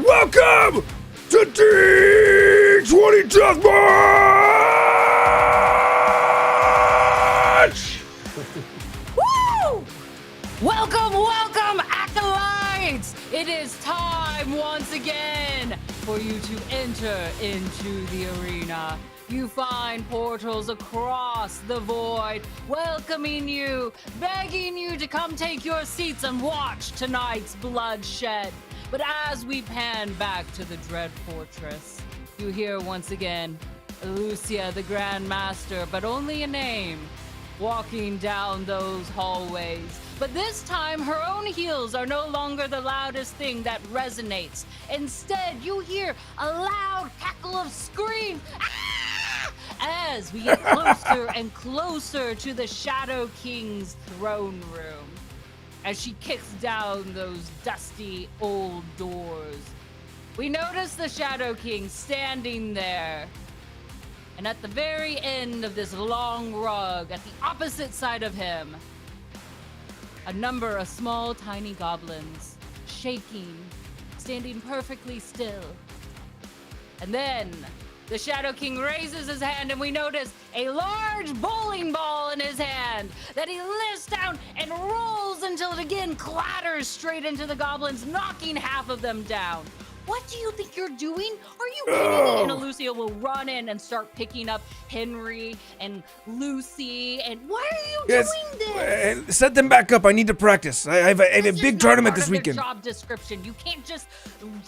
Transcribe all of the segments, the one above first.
Welcome to D20 Deathmatch! Woo! Welcome, Acolytes! It is time once again for you to enter into the arena. You find portals across the void, welcoming you, begging you to come take your seats and watch tonight's bloodshed. But as we pan back to the Dread Fortress, you hear once again Lucia the Grandmaster, but only a name, walking down those hallways. But this time, her own heels are no longer the loudest thing that resonates. Instead, you hear a loud cackle of screams. Ah! As we get closer and closer to the Shadow King's throne room. As she kicks down those dusty old doors, we notice the Shadow King standing there. And at the very end of this long rug, at the opposite side of him, a number of small, tiny goblins, shaking, standing perfectly still. And then the Shadow King raises his hand, and we notice a large bowling ball in his hand that he lifts down and rolls until it again clatters straight into the goblins, knocking half of them down. What do you think you're doing? Are you kidding me? And Lucia will run in and start picking up Henry and Lucy. And why are you doing this? Set them back up. I need to practice. I have a big tournament this weekend. Job description. You can't just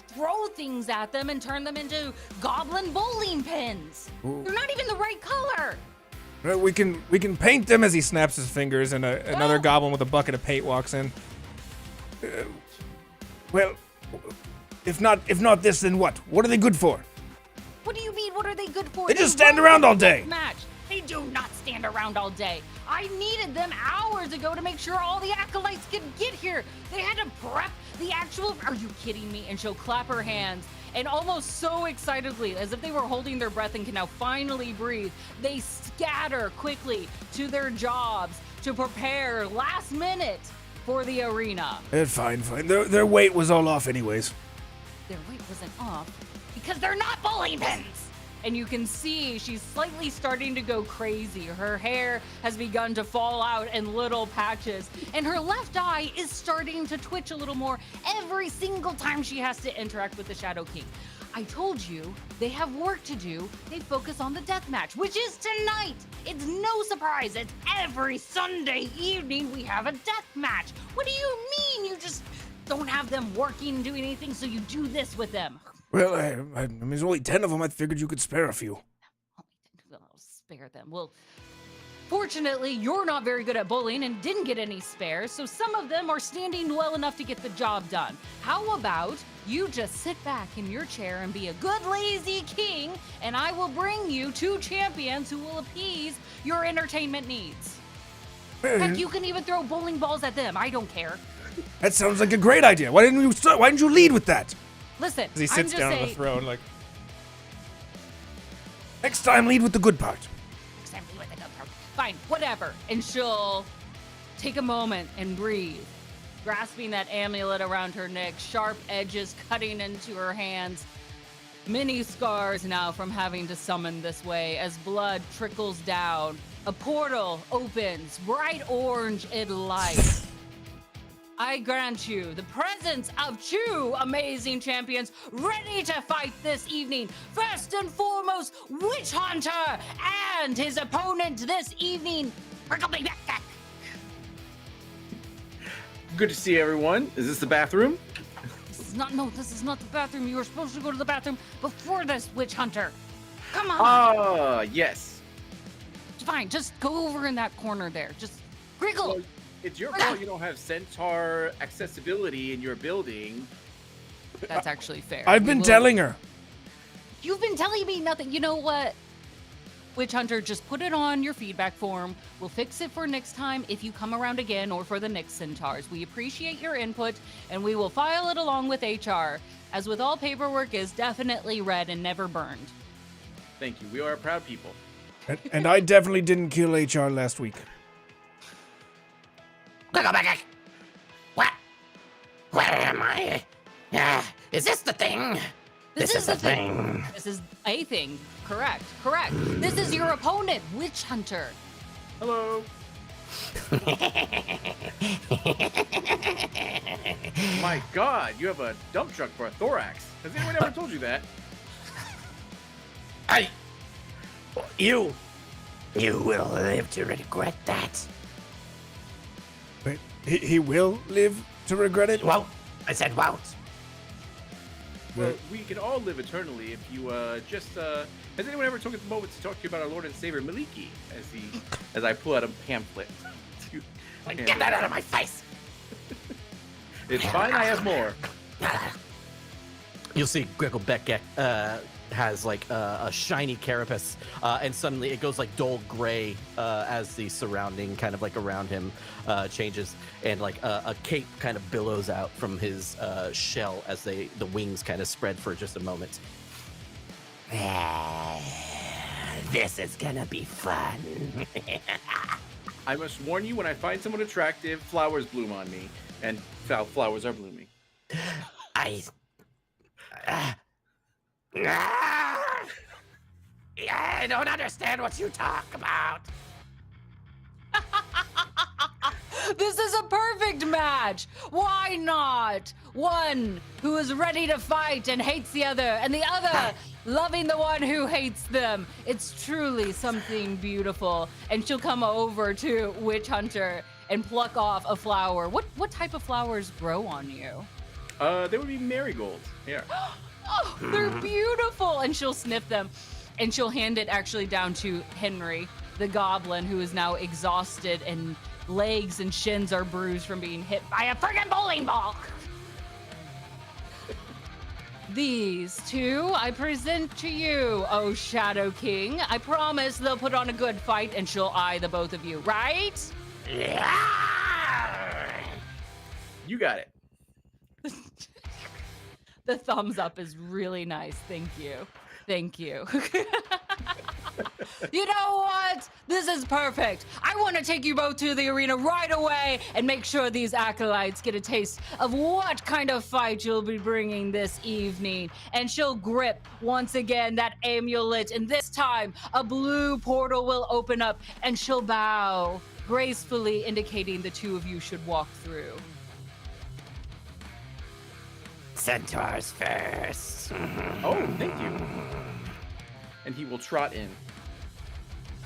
throw things at them and turn them into goblin bowling pins. Ooh. They're not even the right color. We can paint them as he snaps his fingers, and another goblin with a bucket of paint walks in. Well. If not this, then what? What are they good for? What do you mean, what are they good for? They just stand around all day. Match. They do not stand around all day. I needed them hours ago to make sure all the Acolytes could get here. They had to prep the actual... Are you kidding me? And she'll clap her hands. And almost so excitedly, as if they were holding their breath and can now finally breathe, they scatter quickly to their jobs to prepare last minute for the arena. Fine. Their weight was all off anyways. Their weight wasn't off because they're not bowling pins. And you can see she's slightly starting to go crazy. Her hair has begun to fall out in little patches, and her left eye is starting to twitch a little more every single time she has to interact with the Shadow King. I told you, they have work to do. They focus on the deathmatch, which is tonight. It's no surprise. It's every Sunday evening we have a deathmatch. What do you mean you just don't have them working and doing anything, so you do this with them? Well, I mean, there's only 10 of them. I figured you could spare a few. I'll spare them. Well, fortunately, you're not very good at bowling and didn't get any spares, so some of them are standing well enough to get the job done. How about you just sit back in your chair and be a good lazy king, and I will bring you 2 champions who will appease your entertainment needs. Heck, you can even throw bowling balls at them. I don't care. That sounds like a great idea. Why didn't you lead with that? Listen, As he sits I'm just down on the throne, like, next time lead with the good part. Fine, whatever. And she'll take a moment and breathe, grasping that amulet around her neck, sharp edges cutting into her hands. Many scars now from having to summon this way as blood trickles down. A portal opens, bright orange in light. I grant you the presence of 2 amazing champions ready to fight this evening. First and foremost, Witch Hunter and his opponent this evening, Brickleback. Good to see everyone. Is this the bathroom? This is not the bathroom. You were supposed to go to the bathroom before this, Witch Hunter. Come on. Yes. Fine, just go over in that corner there. Just wriggle. Well, it's your fault you don't have centaur accessibility in your building. That's actually fair. I've been telling her. You've been telling me nothing. You know what? Witch Hunter, just put it on your feedback form. We'll fix it for next time if you come around again or for the next centaurs. We appreciate your input, and we will file it along with HR. As with all paperwork, is definitely read and never burned. Thank you. We are a proud people. And I definitely didn't kill HR last week. What? Where am I? Is this the thing? This is the thing. This is a thing. Correct. This is your opponent, Witch Hunter. Hello. My God, you have a dump truck for a thorax. Has anyone ever told you that? You will live to regret that. Wait, he will live to regret it? Won't. I said won't. Well, we can all live eternally if you just. Has anyone ever taken the moment to talk to you about our Lord and Savior Maliki? As I pull out a pamphlet. Get that out of my face. It's fine. I have more. You'll see Gregor Beck has like a shiny carapace, and suddenly it goes like dull gray as the surrounding kind of like around him changes, and like a cape kind of billows out from his shell as the wings kind of spread for just a moment. This is gonna be fun. I must warn you, when I find someone attractive, flowers bloom on me, and flowers are blooming. I don't understand what you talk about. This is a perfect match. Why not? One who is ready to fight and hates the other, and the other loving the one who hates them. It's truly something beautiful. And she'll come over to Witch Hunter and pluck off a flower. What type of flowers grow on you? They would be marigolds. Yeah. Oh, they're beautiful. And she'll sniff them, and she'll hand it actually down to Henry, the goblin, who is now exhausted and legs and shins are bruised from being hit by a friggin' bowling ball. These two I present to you, oh Shadow King. I promise they'll put on a good fight, and she'll eye the both of you, right? You got it. The thumbs up is really nice. Thank you. You know what? This is perfect. I want to take you both to the arena right away and make sure these acolytes get a taste of what kind of fight you'll be bringing this evening. And she'll grip once again that amulet, and this time a blue portal will open up, and she'll bow gracefully, indicating the two of you should walk through. Centaurs first. Oh, thank you. And he will trot in.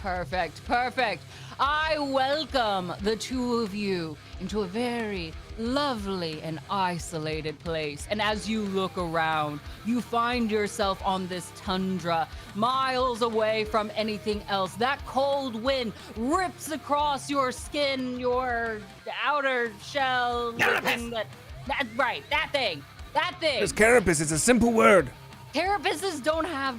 Perfect. I welcome the two of you into a very lovely and isolated place. And as you look around, you find yourself on this tundra, miles away from anything else. That cold wind rips across your skin, your outer shell. That thing. It's carapace. It's a simple word. Carapaces don't have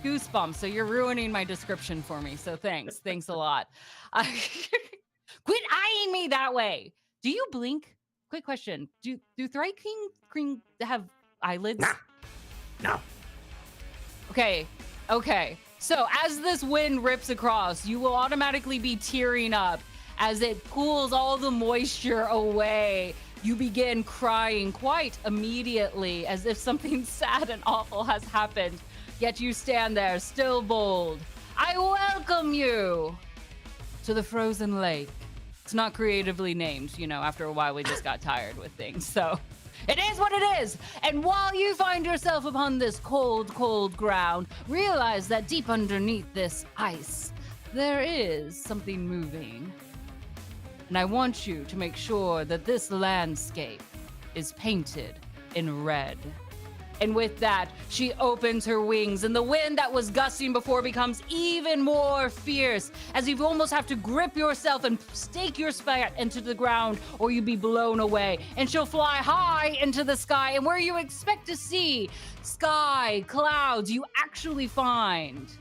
goosebumps, so you're ruining my description for me. So thanks a lot. Quit eyeing me that way. Do you blink? Quick question. Do Thrice King have eyelids? No. Okay. So as this wind rips across, you will automatically be tearing up as it pulls all the moisture away. You begin crying quite immediately, as if something sad and awful has happened. Yet you stand there, still bold. I welcome you to the frozen lake. It's not creatively named, after a while we just got tired with things. So it is what it is. And while you find yourself upon this cold, cold ground, realize that deep underneath this ice, there is something moving. And I want you to make sure that this landscape is painted in red. And with that, she opens her wings, and the wind that was gusting before becomes even more fierce, as you almost have to grip yourself and stake your spine into the ground, or you'll be blown away. And she'll fly high into the sky, and where you expect to see sky, clouds, you actually find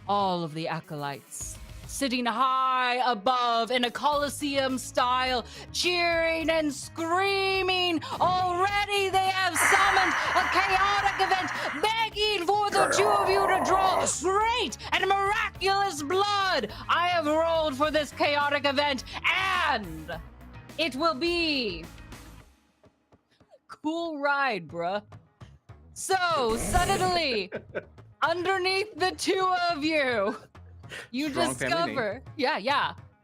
all of the acolytes sitting high above in a Colosseum style, cheering and screaming. Already they have summoned a chaotic event, begging for the two of you to draw great and miraculous blood. I have rolled for this chaotic event, and it will be cool ride, bruh. So suddenly, underneath the two of you, you Strong family name. discover,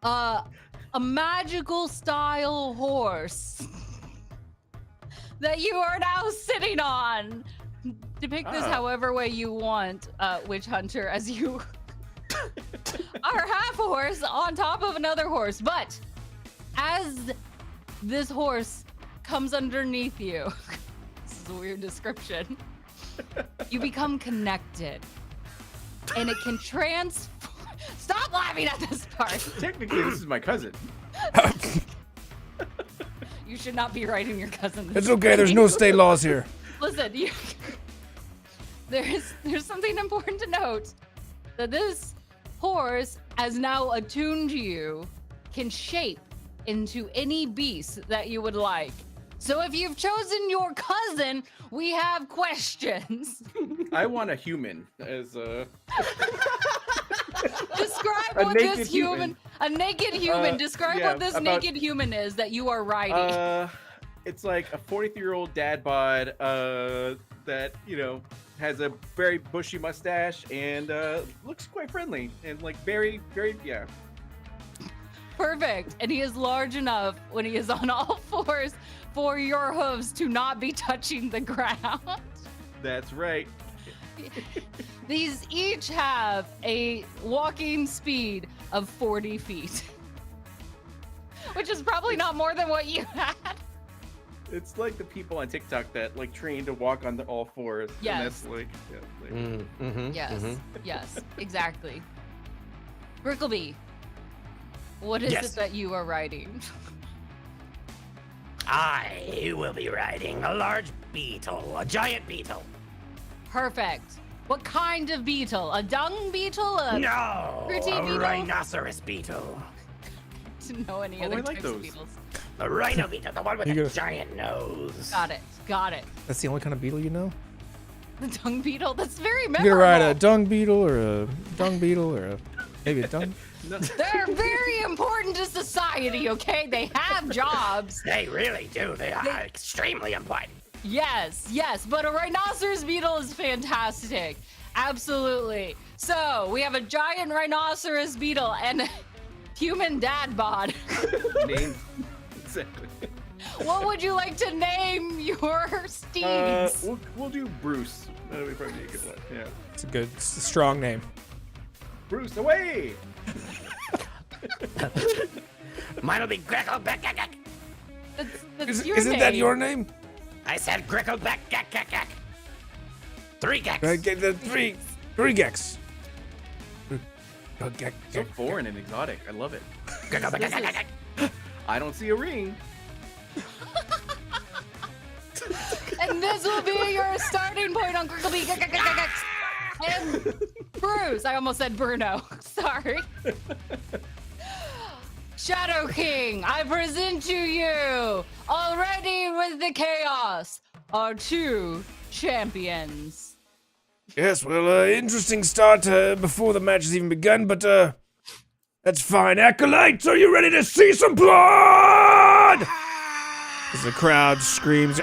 a magical style horse that you are now sitting on. Depict this however way you want, Witch Hunter, as you are half a horse on top of another horse. But as this horse comes underneath you, this is a weird description, you become connected. And it can Stop laughing at this part. Technically, this is my cousin. You should not be writing your cousin this. It's okay. There's no state laws here. Listen, there's something important to note. That this horse, as now attuned to you, can shape into any beast that you would like. So if you've chosen your cousin, we have questions. I want a human as a. Describe A what naked this human, a naked human. Describe yeah, what this about- naked human is that you are riding. It's like a 43-year-old dad bod that has a very bushy mustache and looks quite friendly and like very yeah. Perfect. And he is large enough when he is on all fours for your hooves to not be touching the ground. That's right. These each have a walking speed of 40 feet, which is probably not more than what you had. It's like the people on TikTok that like train to walk on all fours. Yes. And that's like, Yes, exactly. Brickleby, what is Yes. it that you are riding? I will be riding a large beetle, a giant beetle. Perfect. What kind of beetle? A dung beetle? No, Pretty a beetle? rhinoceros beetle. To know any Oh, other I like types of those. beetles. A rhino beetle, the one with You the gotta- giant nose. Got it. That's the only kind of beetle you know? The dung beetle? That's very You memorable. gonna ride a dung beetle or a dung beetle or maybe a dung? They're very important to society, okay? They have jobs. They really do. They are extremely important. Yes, but a rhinoceros beetle is fantastic. Absolutely. So, we have a giant rhinoceros beetle and a human dad bod. Name. Exactly. What would you like to name your steeds? We'll do Bruce. That'll be probably a good one. Yeah. It's a strong name. Bruce, away! Mine will be Greco Beck. That's your Isn't name. that your name? I said Greco Beck. 3 gex. Get the three gex. So foreign and exotic. I love it. Greco Beck. I don't see a ring. And this will be your starting point on Grickleby. And Bruce. I almost said Bruno. Sorry. Shadow King, I present to you, already with the chaos, our 2 champions. Yes, well, interesting start before the match has even begun, but that's fine. Acolytes, are you ready to see some blood? As the crowd screams,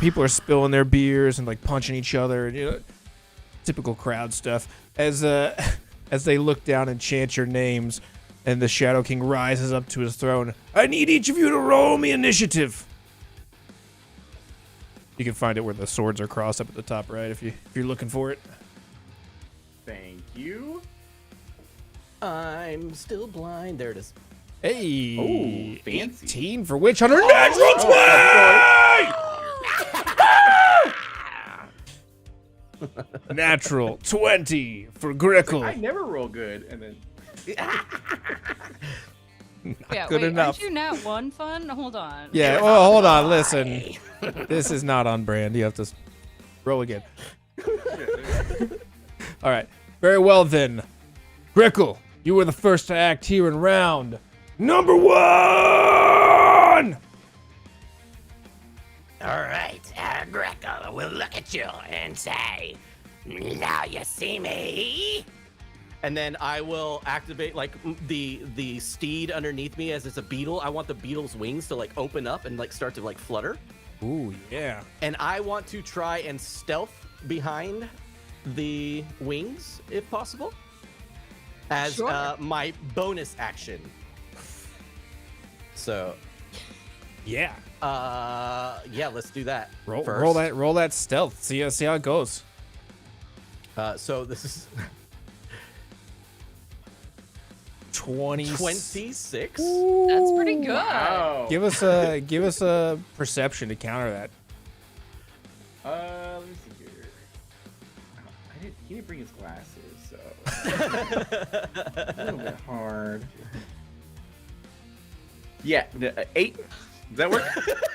people are spilling their beers and like punching each other, typical crowd stuff. As they look down and chant your names, and the Shadow King rises up to his throne. I need each of you to roll me initiative. You can find it where the swords are crossed up at the top right if you're looking for it. Thank you. I'm still blind. There it is. Hey, Oh, fancy. 18 for Witch Hunter. Natural 20! Natural 20 for Grickle. I never roll good, and then Yeah, good wait, enough. aren't you nat 1 fun? Hold on. Yeah, well, hold on, listen. This is not on brand. You have to roll again. All right. Very well, then. Grickle, you were the first to act here in round number 1! All right, Greco will look at you and say, now you see me. And then I will activate like the steed underneath me as it's a beetle. I want the beetle's wings to like open up and like start to like flutter. Ooh, yeah. And I want to try and stealth behind the wings, if possible, as Sure. my bonus action. So, Yeah. yeah, let's do that. Roll first. roll that stealth. See how it goes. So this is 26. 26. That's pretty good. Wow. Give us a perception to counter that. Let me see here. He didn't bring his glasses, so a little bit hard. Yeah, 8. Does that work?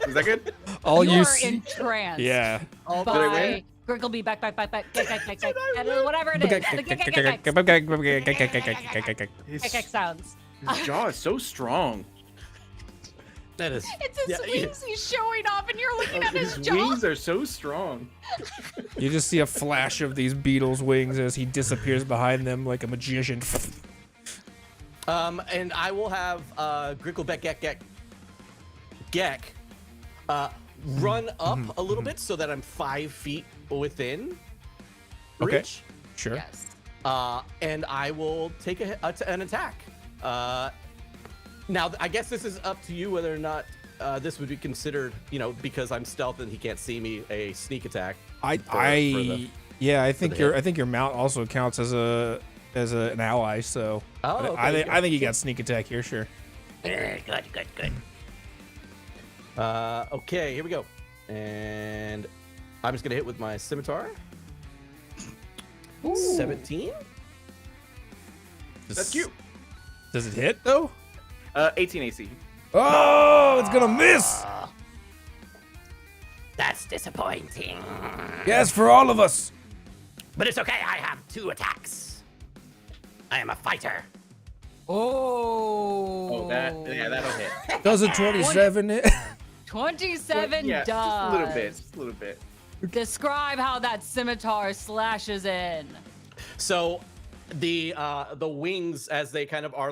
Is that good? All you you are see- entranced. Yeah. Did I By win? Grickleby back, whatever it is. His, Sounds. his jaw is so strong. That is. It's his yeah, wings he's showing off, and you're looking at his His jaw. wings are so strong. You just see a flash of these beetles' wings as he disappears behind them like a magician. And I will have Gricklebeck Gek run up a little bit so that I'm 5 feet within Okay. reach. Sure. Yes. And I will take an attack. Now, I guess this is up to you whether or not this would be considered, because I'm stealth and he can't see me, a sneak attack. I think your mount also counts as an ally. So Oh, I okay, think you got sneak attack here. Sure. Good. Okay, here we go. And I'm just gonna hit with my scimitar. 17. That's cute. Does it hit though? 18 AC. Oh, it's gonna miss. That's disappointing. Yes, for all of us. But it's okay, I have 2 attacks. I am a fighter. Oh. That'll hit. Does a 27 hit? 27 Yeah, does. just a little bit. Describe how that scimitar slashes in. So the wings, as they kind of are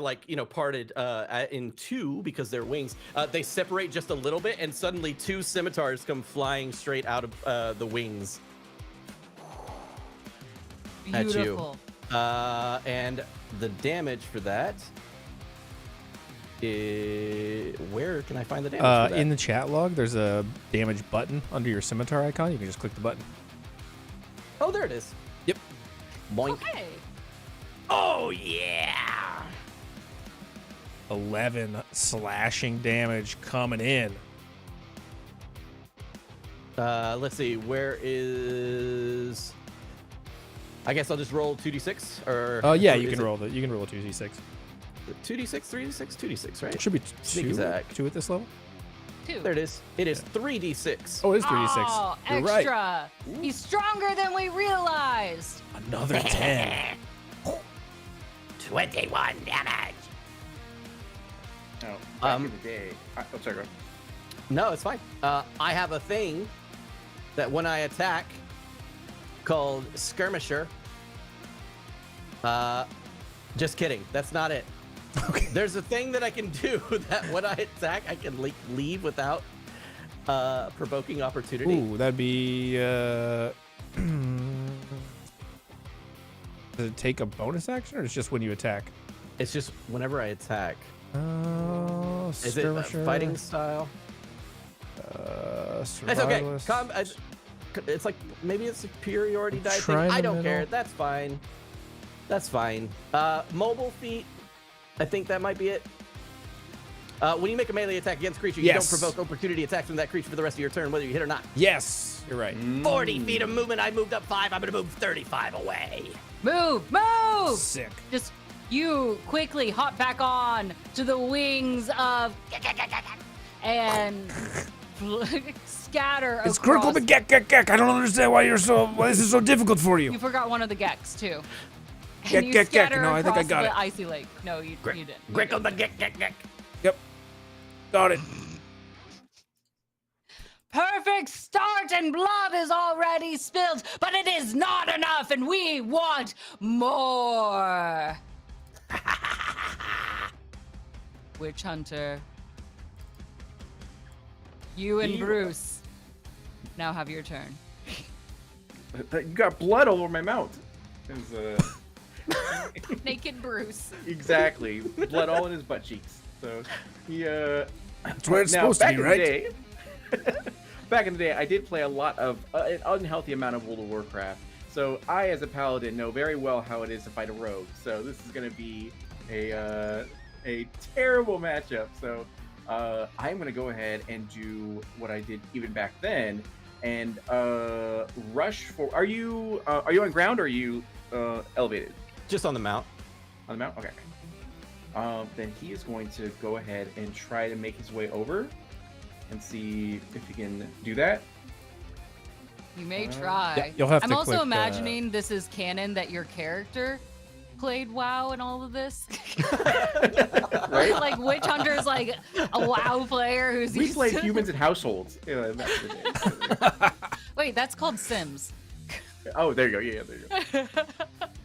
parted in two because they're wings, they separate just a little bit, and suddenly 2 scimitars come flying straight out of the wings at you. Beautiful. And the damage for that is, where can I find the damage for that? In the chat log, there's a damage button under your scimitar icon. You can just click the button. Oh, there it is. Yep. Boink. Okay. Oh, yeah. 11 slashing damage coming in. Let's see. Where is? I guess I'll just roll 2d6 or. Oh yeah, or you is can it roll the 2d6. 2d6, 3d6, 2d6, right? It should be Sneak 2, attack. 2 at this level. 2. There it is. It is 3d6. Oh, it is 3d6. Oh, You're extra. right. He's stronger than we realized. Another 10. 21 damage. Oh, back Um, in the day. Sorry, go ahead. No, it's fine. I have a thing that when I attack called Skirmisher. Just kidding. That's not it. Okay. There's a thing that I can do that when I attack, I can leave without provoking opportunity. Ooh, that'd be. Does it take a bonus action, or it's just when you attack? It's just whenever I attack. Oh, Is it a fighting style? It's okay. survivalist. It's like maybe it's superiority die thing. Try in I the don't care. middle. That's fine. That's fine. Mobile feat. I think that might be it. When you make a melee attack against a creature, you Yes. don't provoke opportunity attacks from that creature for the rest of your turn, whether you hit or not. Yes, you're right. 40 feet of movement. I moved up 5. I'm going to move 35 away. Move. Sick. Just you quickly hop back on to the wings of and scatter It's across. critical, but gek. I don't understand why this is so difficult for you. You forgot one of the Geks too. Gek, And you gek. scatter No, I think I across got the it. icy lake. No, you didn't. Grickle the gick. Yep. Got it. Perfect start and blood is already spilled, but it is not enough and we want more. Witch Hunter. You and Bruce now have your turn. You got blood all over my mouth. It was, Naked Bruce. exactly. Blood all in his butt cheeks. So he That's where it's now, supposed to back be, in right? the day, back in the day, I did play a lot of an unhealthy amount of World of Warcraft. So I, as a paladin, know very well how it is to fight a rogue. So this is going to be a terrible matchup. So I'm going to go ahead and do what I did even back then, and rush for. Are you on ground or are you elevated? Just on the mount. On the mount? Okay. Then he is going to go ahead and try to make his way over and see if he can do that. You may try. Yeah, you'll have I'm to also click, imagining this is canon that your character played WoW and all of this. Right? Like Witch Hunter is like a WoW player who's We used played to... humans in households. Back in the day. Wait, that's called Sims. Oh, there you go. Yeah, there you go.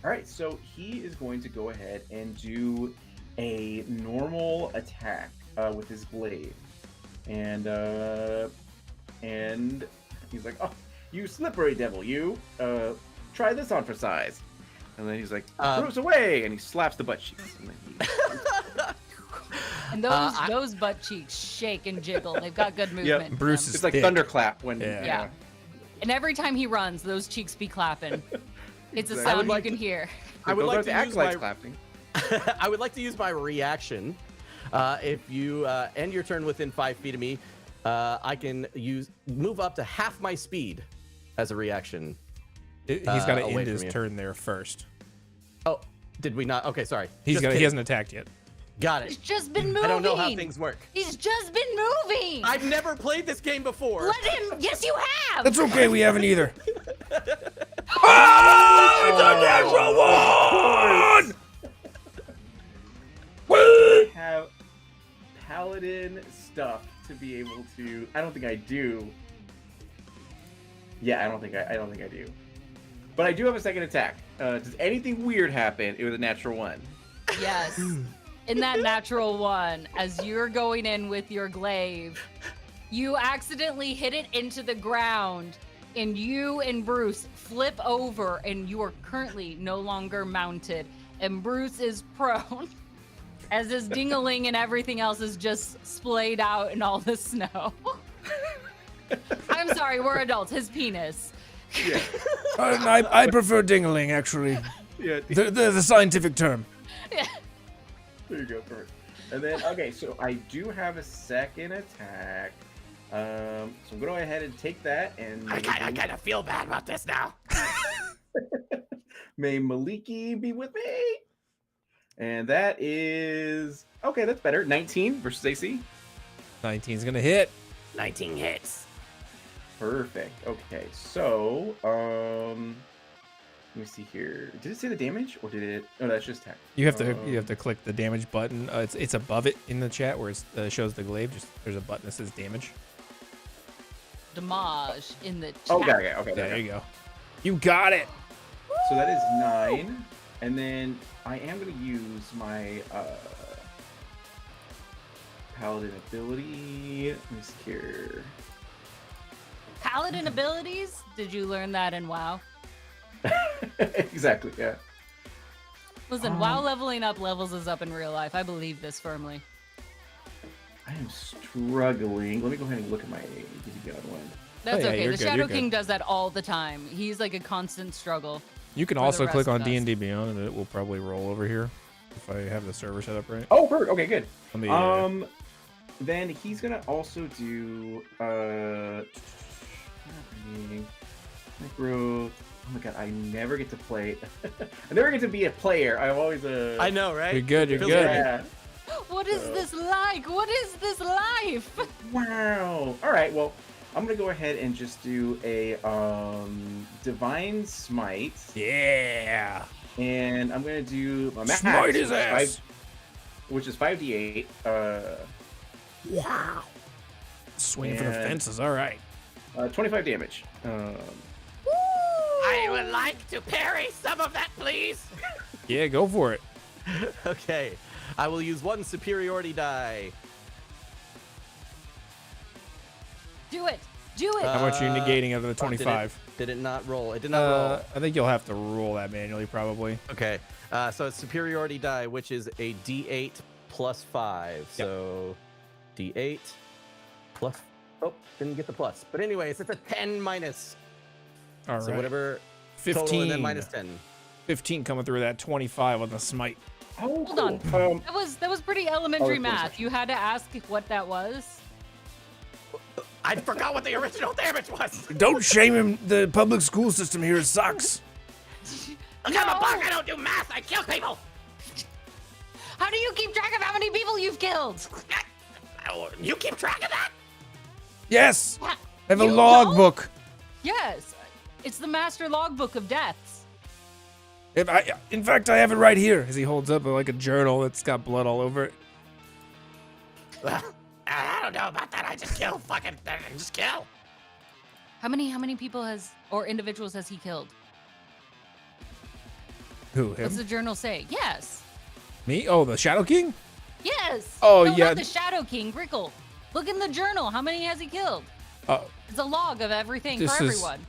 All right, so he is going to go ahead and do a normal attack with his blade, and he's like, "Oh, you slippery devil, you! Try this on for size." And then he's like, "Bruce away!" And he slaps the butt cheeks. And then And those butt cheeks shake and jiggle. They've got good movement. Yep. to Bruce them. is it's like thick. thunderclap when Yeah. And every time he runs, those cheeks be clapping. It's a Exactly. sound like you can to- hear. I would like to use Acolytes my clapping. I would like to use my reaction. If you end your turn within 5 feet of me, I can move up to half my speed as a reaction. He's got to away end his from you. turn there first. Oh, did we not? Okay, sorry. He Just kidding. hasn't attacked yet. Got He's it. just been moving. I don't know how things work. He's just been moving. I've never played this game before. Let him. Yes, you have. That's okay, we haven't either. Oh, it's a natural one! Woo! Have paladin stuff to be able to. I don't think I do. Yeah, I don't think I do. But I do have a second attack. Does anything weird happen? It was a natural one. Yes. In that natural one, as you're going in with your glaive, you accidentally hit it into the ground, and you and Bruce flip over, and you are currently no longer mounted, and Bruce is prone, as his ding-a-ling and everything else is just splayed out in all the snow. I'm sorry, we're adults. His penis. Yeah. I prefer dingling, actually. Yeah. The scientific term. There you go. Perfect. And then okay, so I do have a second attack. So I'm gonna go ahead and take that and I kind of feel bad about this now. may Maliki be with me. And that is okay. That's better. 19 versus AC. 19's gonna hit. 19 hits. Perfect. Okay, so let me see here. Did it say the damage or did it? Oh, that's just attack. You have to click the damage button. It's above it in the chat where it shows the glaive. There's a button that says damage. Damage in the chat. Oh, okay. Yeah, There there you you go. You got it. go. So that is 9, and then I am going to use my paladin ability. Let me see here. Paladin abilities? Did you learn that in WoW? Exactly. Yeah. Listen, WoW leveling up levels us up in real life. I believe this firmly. I am struggling. Let me go ahead and look at my DD one. That's yeah, okay. you're The good, Shadow you're good. King does that all the time. He's like a constant struggle. You can For the also click rest on of us. D&D Beyond, and it will probably roll over here if I have the server set up right. Oh, perfect. Okay, good. Let me. Then he's gonna also do growth. Oh my god, I never get to play. I never get to be a player. I'm always a. I know, right? You're good. You're Feels good. Yeah. What is this like? What is this life? Wow. All right. Well, I'm gonna go ahead and just do a divine smite, Yeah. and I'm gonna do my max, Smite his ass. which is 5d8. Wow. Swinging for the And- fences. All right. 25 damage. I would like to parry some of that, please. Yeah, go for it. Okay. I will use 1 superiority die. Do it. Do it. How much are you negating out of the Did 25? it not roll? It did not roll. I think you'll have to roll that manually, probably. Okay. So it's superiority die, which is a D8 plus 5. So D8 plus. Oh, didn't get the plus. But anyways, it's a 10 minus. All right. So whatever. 15. Total and then minus 10. 15 coming through that 25 on the smite. Oh, Hold on. cool. That was pretty elementary Oh, math. You had to ask what that was. I forgot what the original damage was. Don't shame him. The public school system here sucks. Look, I'm a bug. I don't do math. I kill people. How do you keep track of how many people you've killed? You keep track of that? Yes. Yeah. I have a You logbook. don't? Yes. It's the master logbook of deaths. In fact, I have it right here. As he holds up like a journal that's got blood all over it. Well, I don't know about that. I just kill just kill. How many people or individuals has he killed? Who, What's him? the journal say? Yes. Me? Oh, the Shadow King? Yes. Oh, no, yeah. Not the Shadow King, Grickle. Look in the journal. How many has he killed? It's a log of everything This for is- everyone.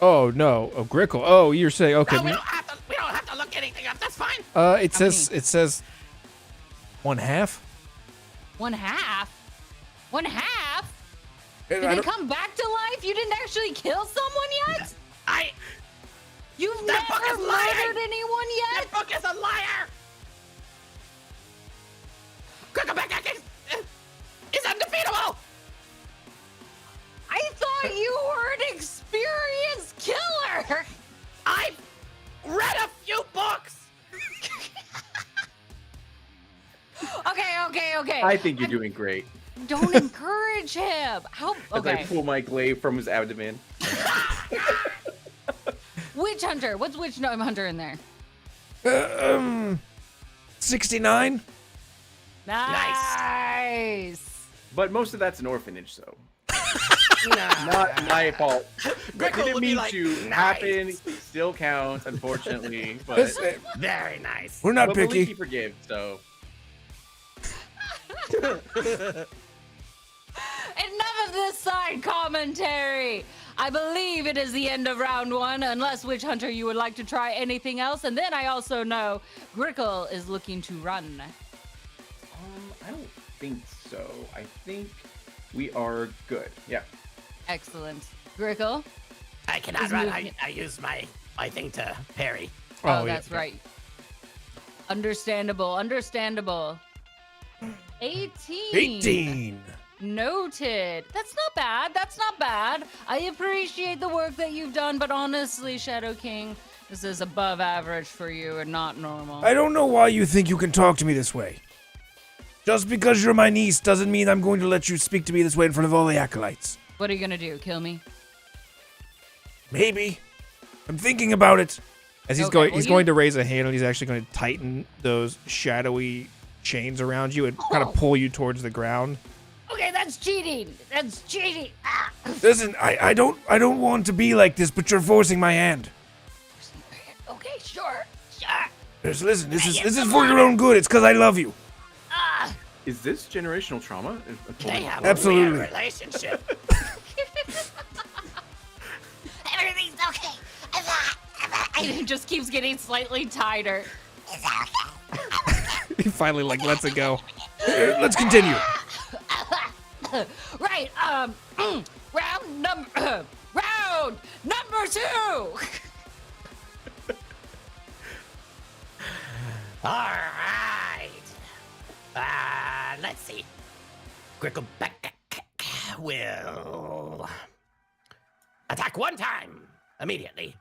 Oh, no. Oh, Grickle. Oh, you're saying, okay. No, we don't have to look anything up. That's fine. It says 1/2. 1/2? 1/2? I Did they don't- come back to life? You didn't actually kill someone yet? You've That book never is lying. murdered anyone yet? That book is a liar. Crickleback is undefeatable. I thought you were an experienced killer. I've read a few books. Okay. I think you're doing great. Don't encourage him. How? As I Okay. pull my glaive from his abdomen. Witch hunter. What's witch hunter in there? 69? Nice. But most of that's an orphanage, so. Nah. Not my fault. Grickle Didn't would be mean like, to nice. happen. Still counts, unfortunately. But, Very nice. We're not but believe picky. he forgives, so. Enough of this side commentary. I believe it is the end of round 1, unless Witch Hunter you would like to try anything else. And then I also know Grickle is looking to run. I don't think so. I think we are good. Yeah. Excellent. Grickle? I cannot He's run. moving. I use my thing to parry. Oh, yeah. that's right. Understandable. 18. 18. Noted. That's not bad. I appreciate the work that you've done, but honestly, Shadow King, this is above average for you and not normal. I don't know why you think you can talk to me this way. Just because you're my niece doesn't mean I'm going to let you speak to me this way in front of all the acolytes. What are you gonna do? Kill me? Maybe. I'm thinking about it. As he's Okay, going, well, he's you- going to raise a hand and he's actually going to tighten those shadowy chains around you and kind of pull you towards the ground. Okay, that's cheating. Ah. Listen, I don't want to be like this, but you're forcing my hand. Okay, sure. Just listen, this is for your own good. It's because I love you. Is this generational trauma? They have Absolutely. a weird relationship. Everything's okay. And it just keeps getting slightly tighter. He finally lets it go. Let's continue. Right. Round number 2. All right. Let's see. Grickleback will attack one time immediately.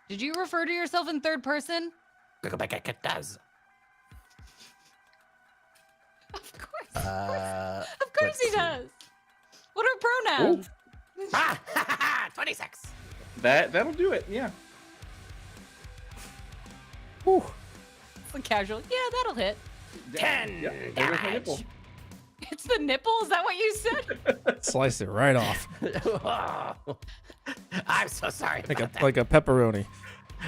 Did you refer to yourself in third person? Grickleback does. Of course. Uh, Of course let's he see. does. What are pronouns? 26. That'll do it. Yeah. Whew. It's the casual. Yeah, that'll hit. 10 Yep, there goes my nipple. damage. It's the nipple? Is that what you said? Slice it right off. Oh, I'm so sorry Like about that. a pepperoni.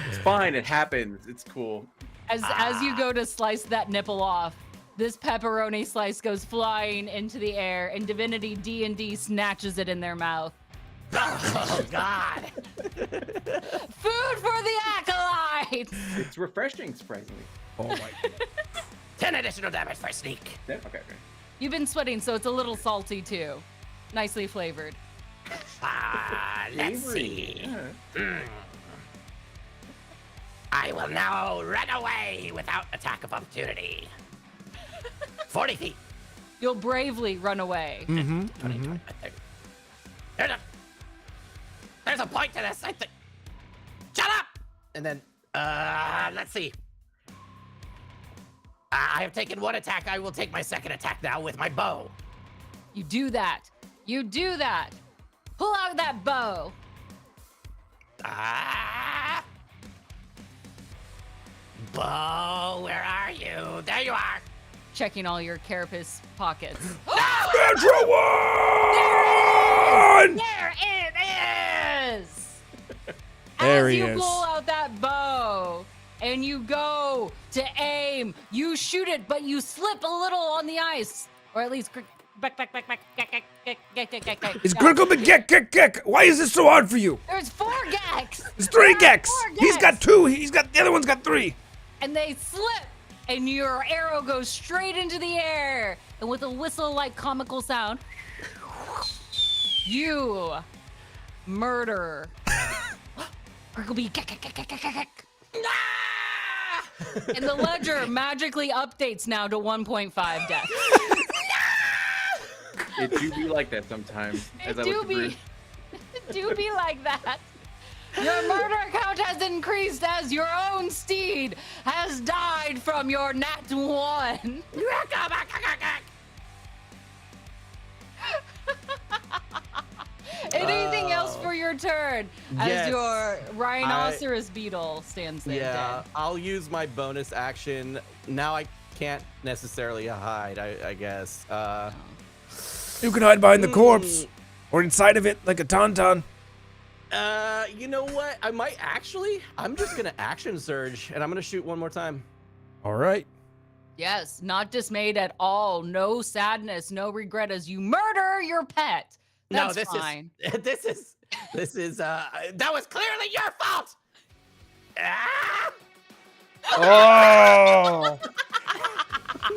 It's fine. It happens. It's cool. As you go to slice that nipple off, This pepperoni slice goes flying into the air, and Divinity D&D snatches it in their mouth. Oh, God. Food for the Acolytes! It's refreshing, surprisingly. Oh my. 10 additional damage for sneak. Yeah, okay. You've been sweating, so it's a little salty too. Nicely flavored. Let's see. I will now run away without attack of opportunity. 40 feet. You'll bravely run away. 20, 30. There's a point to this, I think. Shut up! And then, let's see. I have taken one attack. I will take my second attack now with my bow. You do that. You do that. Pull out that bow. Bow, where are you? There you are. Checking all your carapace pockets. Natural one! There it is! There As he you is. pull out that bow and you go to aim, you shoot it, but you slip a little on the ice. Or at least back. It's critical, but Gek. Why is this so hard for you? There's 4 Geks. It's 3 There are Geks. 4 He's got Geks. 2. The other one's got 3. And they slip, and your arrow goes straight into the air. And with a whistle-like comical sound, you murder. Kirkleby. And the ledger magically updates now to 1.5 deaths. It do be like that sometimes. It do be like that. Your murder count has increased as your own steed has died from your nat 1. Anything else for your turn as Yes. your rhinoceros beetle stands there Yeah, dead? I'll use my bonus action. Now I can't necessarily hide, I guess. You can hide behind the corpse or inside of it like a tauntaun. You know what? I'm just gonna action surge, and I'm gonna shoot one more time. All right. Yes, not dismayed at all. No sadness, no regret as you murder your pet. That's fine. This is That was clearly your fault. Ah! Oh.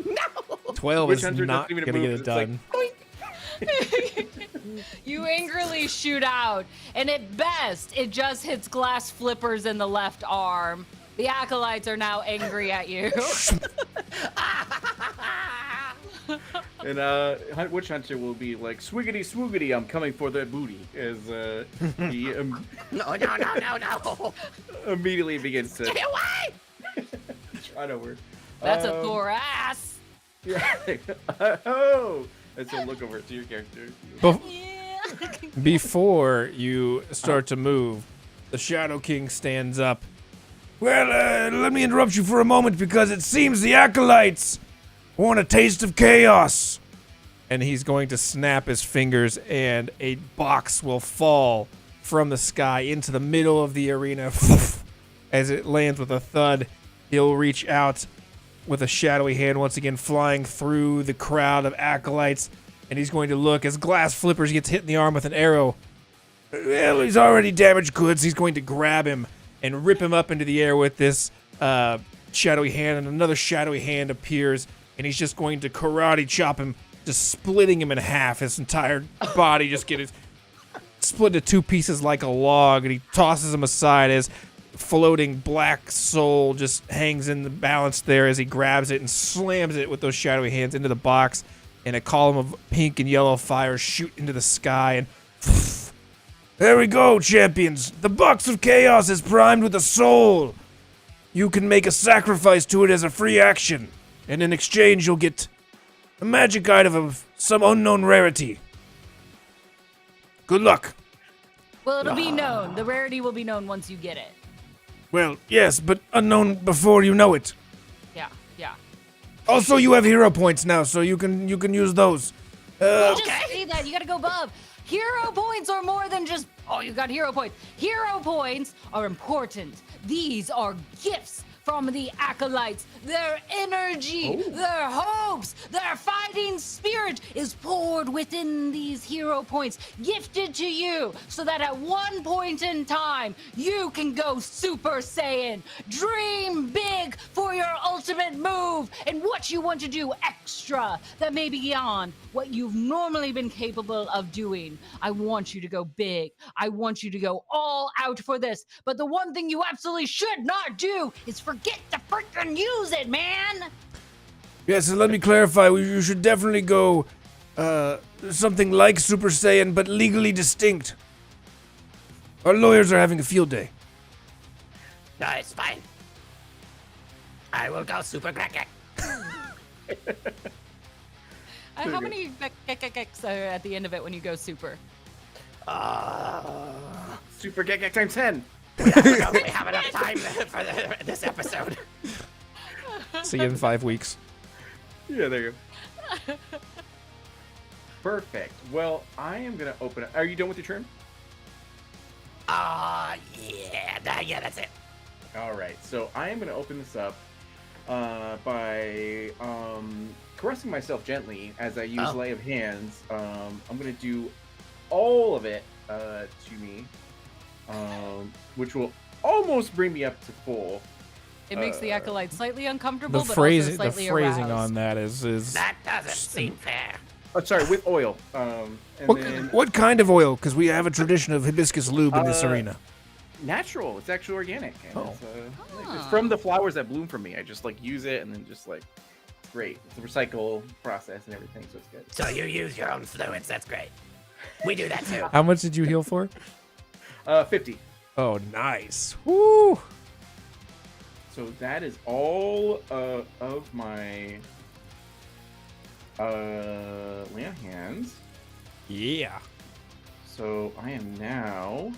No. 12 Witch is Hunter not doesn't going even to get move, it it's like, done. You angrily shoot out, and at best, it just hits glass flippers in the left arm. The Acolytes are now angry at you. And Witch Hunter will be like, swiggity swoogity, I'm coming for their booty, as he No. immediately begins to Stay away. try to work. That's a Thor ass. Yeah. Oh! And so look over to your character. Before you start to move, the Shadow King stands up. Well, let me interrupt you for a moment because it seems the Acolytes want a taste of chaos. And he's going to snap his fingers and a box will fall from the sky into the middle of the arena. As it lands with a thud, he'll reach out with a shadowy hand once again flying through the crowd of Acolytes. And he's going to look as Glass Flippers gets hit in the arm with an arrow. Well, he's already damaged goods. He's going to grab him and rip him up into the air with this shadowy hand. And another shadowy hand appears. And he's just going to karate chop him, just splitting him in half. His entire body just gets split into 2 pieces like a log. And he tosses him aside as floating black soul just hangs in the balance there as he grabs it and slams it with those shadowy hands into the box. And a column of pink and yellow fire shoot into the sky. And there we go, champions. The box of chaos is primed with a soul. You can make a sacrifice to it as a free action. And in exchange, you'll get a magic item of some unknown rarity. Good luck. Well, it'll be known. The rarity will be known once you get it. Well, yes, but unknown before you know it. Yeah. Also, you have hero points now, so you can use those. You just say that. You gotta go above. Hero points are more than just, oh, you got hero points. Hero points are important. These are gifts from the Acolytes. Their energy, their hopes, their fighting spirit is poured within these hero points, gifted to you, so that at one point in time, you can go Super Saiyan. Dream big for your ultimate move and what you want to do extra that may be beyond what you've normally been capable of doing. I want you to go big. I want you to go all out for this. But the one thing you absolutely should not do is forget to freaking use it, man. Yeah, so let me clarify. You should definitely go something like Super Saiyan, but legally distinct. Our lawyers are having a field day. No, it's fine. I will go super crack. How many kicks are at the end of it when you go super? Super Gek times 10. We don't have enough time for this episode. See you in 5 weeks. Yeah, there you go. Perfect. Well, I am going to open it. Are you done with your turn? Yeah, that's it. All right. So I am going to open this up by caressing myself gently as I use Lay of Hands. I'm going to do all of it to me, which will almost bring me up to full. It makes the Acolyte slightly uncomfortable, The but phrasing, also the slightly phrasing aroused. on that is That doesn't seem fair. Oh, sorry, with oil. And then what kind of oil? Because we have a tradition of hibiscus lube in this arena. natural. It's actually organic. And Ah. it's from the flowers that bloom for me. I just like use it and then just like, it's great. It's a recycle process and everything, so it's good. So you use your own fluids. That's great. We do that too. How much did you heal for? 50. Oh, nice. Woo! So that is all of my land hands. Yeah. So I am now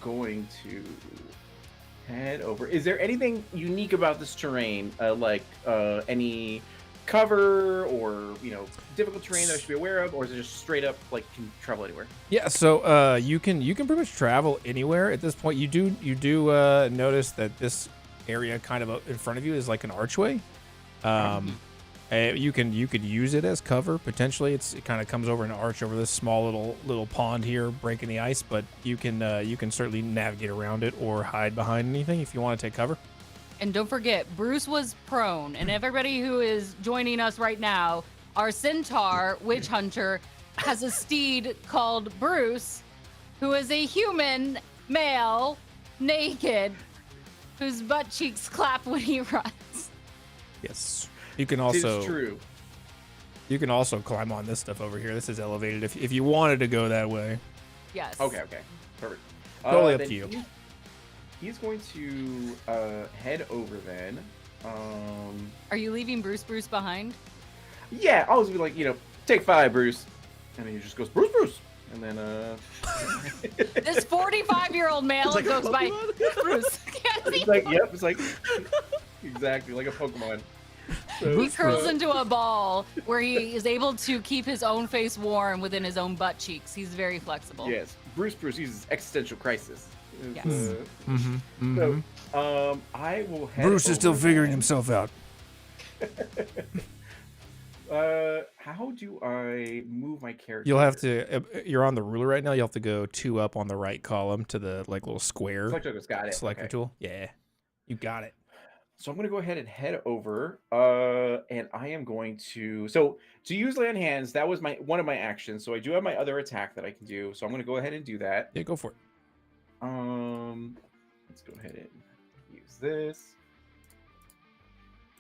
going to head over. Is there anything unique about this terrain, like any cover or difficult terrain that I should be aware of, or is it just straight up like can travel anywhere? Yeah, so you can pretty much travel anywhere at this point. You do notice that this area kind of in front of you is like an archway. You could use it as cover potentially. It kind of comes over an arch over this small little pond here, breaking the ice. But you can certainly navigate around it or hide behind anything if you want to take cover. And don't forget, Bruce was prone, and everybody who is joining us right now, our centaur witch hunter has a steed called Bruce, who is a human male, naked, whose butt cheeks clap when he runs. Yes. You can It's also true. you can also climb on this stuff over here. This is elevated if you wanted to go that way. Yes. Okay, perfect. Totally up Then to you. He's going to head over then. Are you leaving Bruce behind? Yeah, I'll just be like, take 5, Bruce, and then he just goes, Bruce, and then This 45-year-old male like a goes by Bruce. it's like, yep, it's like exactly like a Pokemon. So, He curls into a ball where he is able to keep his own face warm within his own butt cheeks. He's very flexible. yes, Bruce uses existential crisis. Yes. So, I will head Bruce is still over figuring then. himself out. How do I move my character? You'll have to. You're on the ruler right now. You'll have to go 2 up on the right column to the little square Select focus, got it. selector Okay. tool. Yeah, you got it. So I'm going to go ahead and head over, and I am going to. So to use land hands, that was one of my actions. So I do have my other attack that I can do. So I'm going to go ahead and do that. Yeah, go for it. Let's go ahead and use this.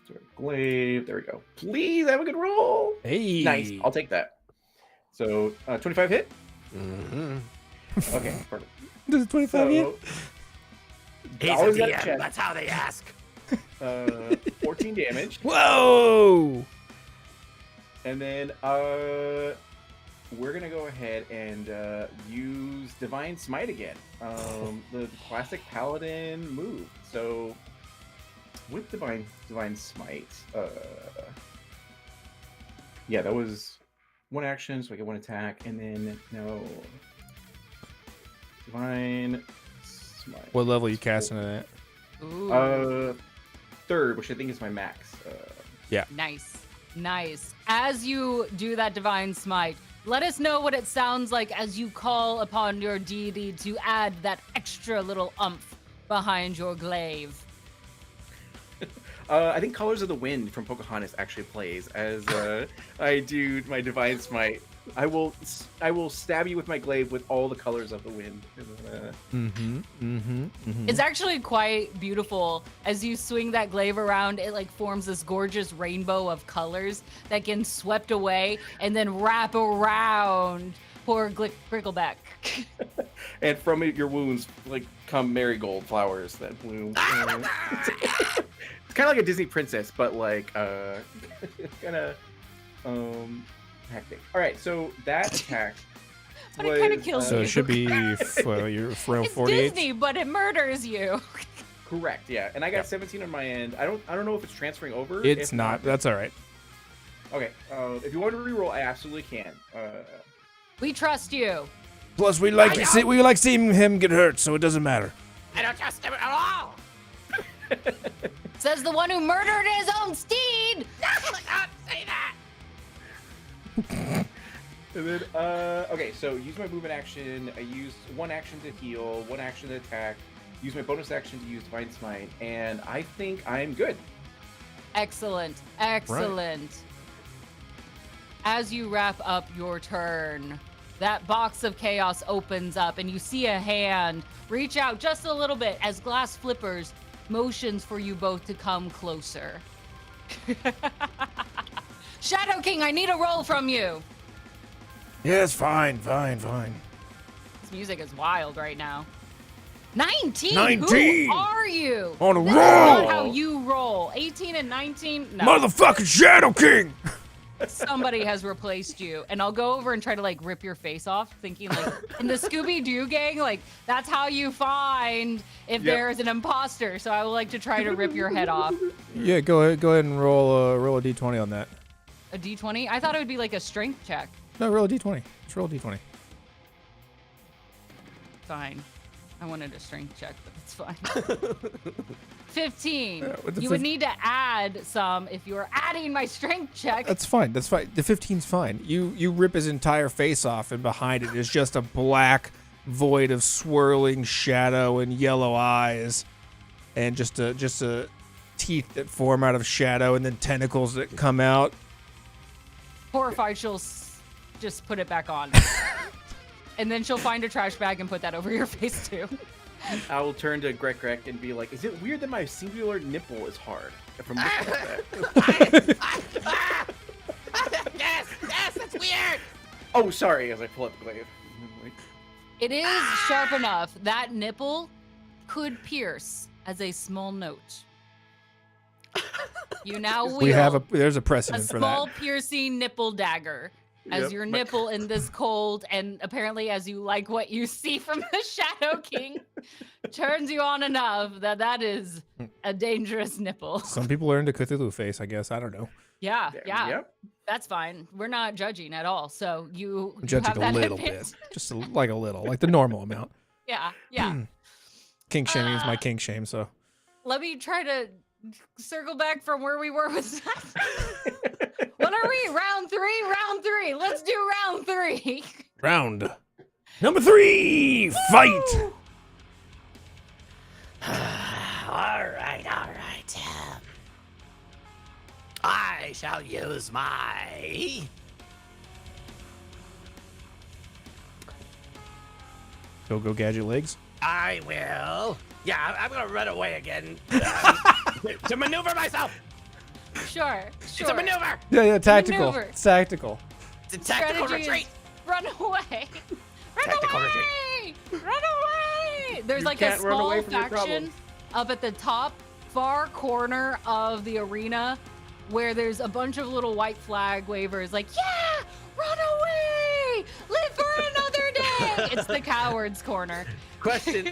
Sort of glaive. There we go. Please have a good roll. Hey, Nice. I'll take that. So 25 hit. Mm-hmm. Okay, perfect. Does it 25 hit? So He's a always got a DM. check. That's how they ask. 14 damage, Whoa! and then we're gonna go ahead and use Divine Smite again. The classic Paladin move. So with Divine Smite, yeah, that was one action, so I get one attack, and then Divine Smite. What level are you casting it at? Ooh. third, which I think is my max. Nice. As you do that divine smite, let us know what it sounds like as you call upon your deity to add that extra little umph behind your glaive. I think Colors of the Wind from Pocahontas actually plays as I do my divine smite. I will stab you with my glaive with all the colors of the wind. It's actually quite beautiful. As you swing that glaive around, it like forms this gorgeous rainbow of colors that can swept away and then wrap around poor Grickleback. And from your wounds like come marigold flowers that bloom. It's kind of like a Disney princess, but like kind of hectic. All right, so that attack But it kind of kills So you. it should be you're around It's 48. Disney, but it murders you. correct, yeah. And I got 17 on my end. I don't know if it's transferring over. It's If not. That's all right. Okay. If you want to reroll, I absolutely can. We trust you. Plus, we like seeing him get hurt, so it doesn't matter. I don't trust him at all. Says the one who murdered his own steed. Don't say that. And then, okay, so use my movement action. I used one action to heal, one action to attack. Use my bonus action to use Divine Smite, and I think I'm good. Excellent. As you wrap up your turn, that box of chaos opens up and you see a hand reach out just a little bit as Glass Flippers motions for you both to come closer. Shadow King, I need a roll from you. Yes, fine. This music is wild right now. 19? 19! Who are you? On a This roll! is not how you roll. 18 and 19? No. Motherfucking Shadow King! Somebody has replaced you. And I'll go over and try to like rip your face off, thinking like in the Scooby-Doo gang, like that's how you find if there is an imposter. So I would like to try to rip your head off. Yeah, go ahead and roll a d20 on that. A D20? I thought it would be like a strength check. No, roll a d20. Just roll a d20. Fine. I wanted a strength check, but it's fine. 15. with the You would need to add some if you were adding my strength check. That's fine. The 15's fine. You rip his entire face off, and behind it is just a black void of swirling shadow and yellow eyes, and just a teeth that form out of shadow, and then tentacles that come out. Horrified, she'll just put it back on. And then she'll find a trash bag and put that over your face too. I will turn to Greg and be like, "Is it weird that my singular nipple is hard?" From looking at that. Yes, that's weird. Oh, sorry. As I pull up the glaive. It is sharp enough. That nipple could pierce as a small note. You now wield there's a a precedent for small that. piercing nipple dagger as Yep, your but- nipple in this cold, and apparently as you like what you see from the Shadow King, turns you on enough that is a dangerous nipple. Some people are into Cthulhu face, I guess. I don't know. Yeah, Yep. that's fine. We're not judging at all. So you I'm have judging a that little advantage. bit, just like a little, like the normal amount. Yeah. Kink shaming is my kink shame, so. Let me try to circle back from where we were with that. What are we? Round three. Let's do round 3. Round number 3, fight! All right. I shall use my Go gadget legs. I will. Yeah, I'm gonna run away again to maneuver myself. Sure. It's a maneuver. Yeah, tactical. Maneuver. It's tactical. It's a tactical Strategy is retreat. run away. Tactical Run away. There's You like a can't run small away from your faction problems. up at the top far corner of the arena where there's a bunch of little white flag wavers like, yeah, run away. Live for another day. It's the cowards corner. Question.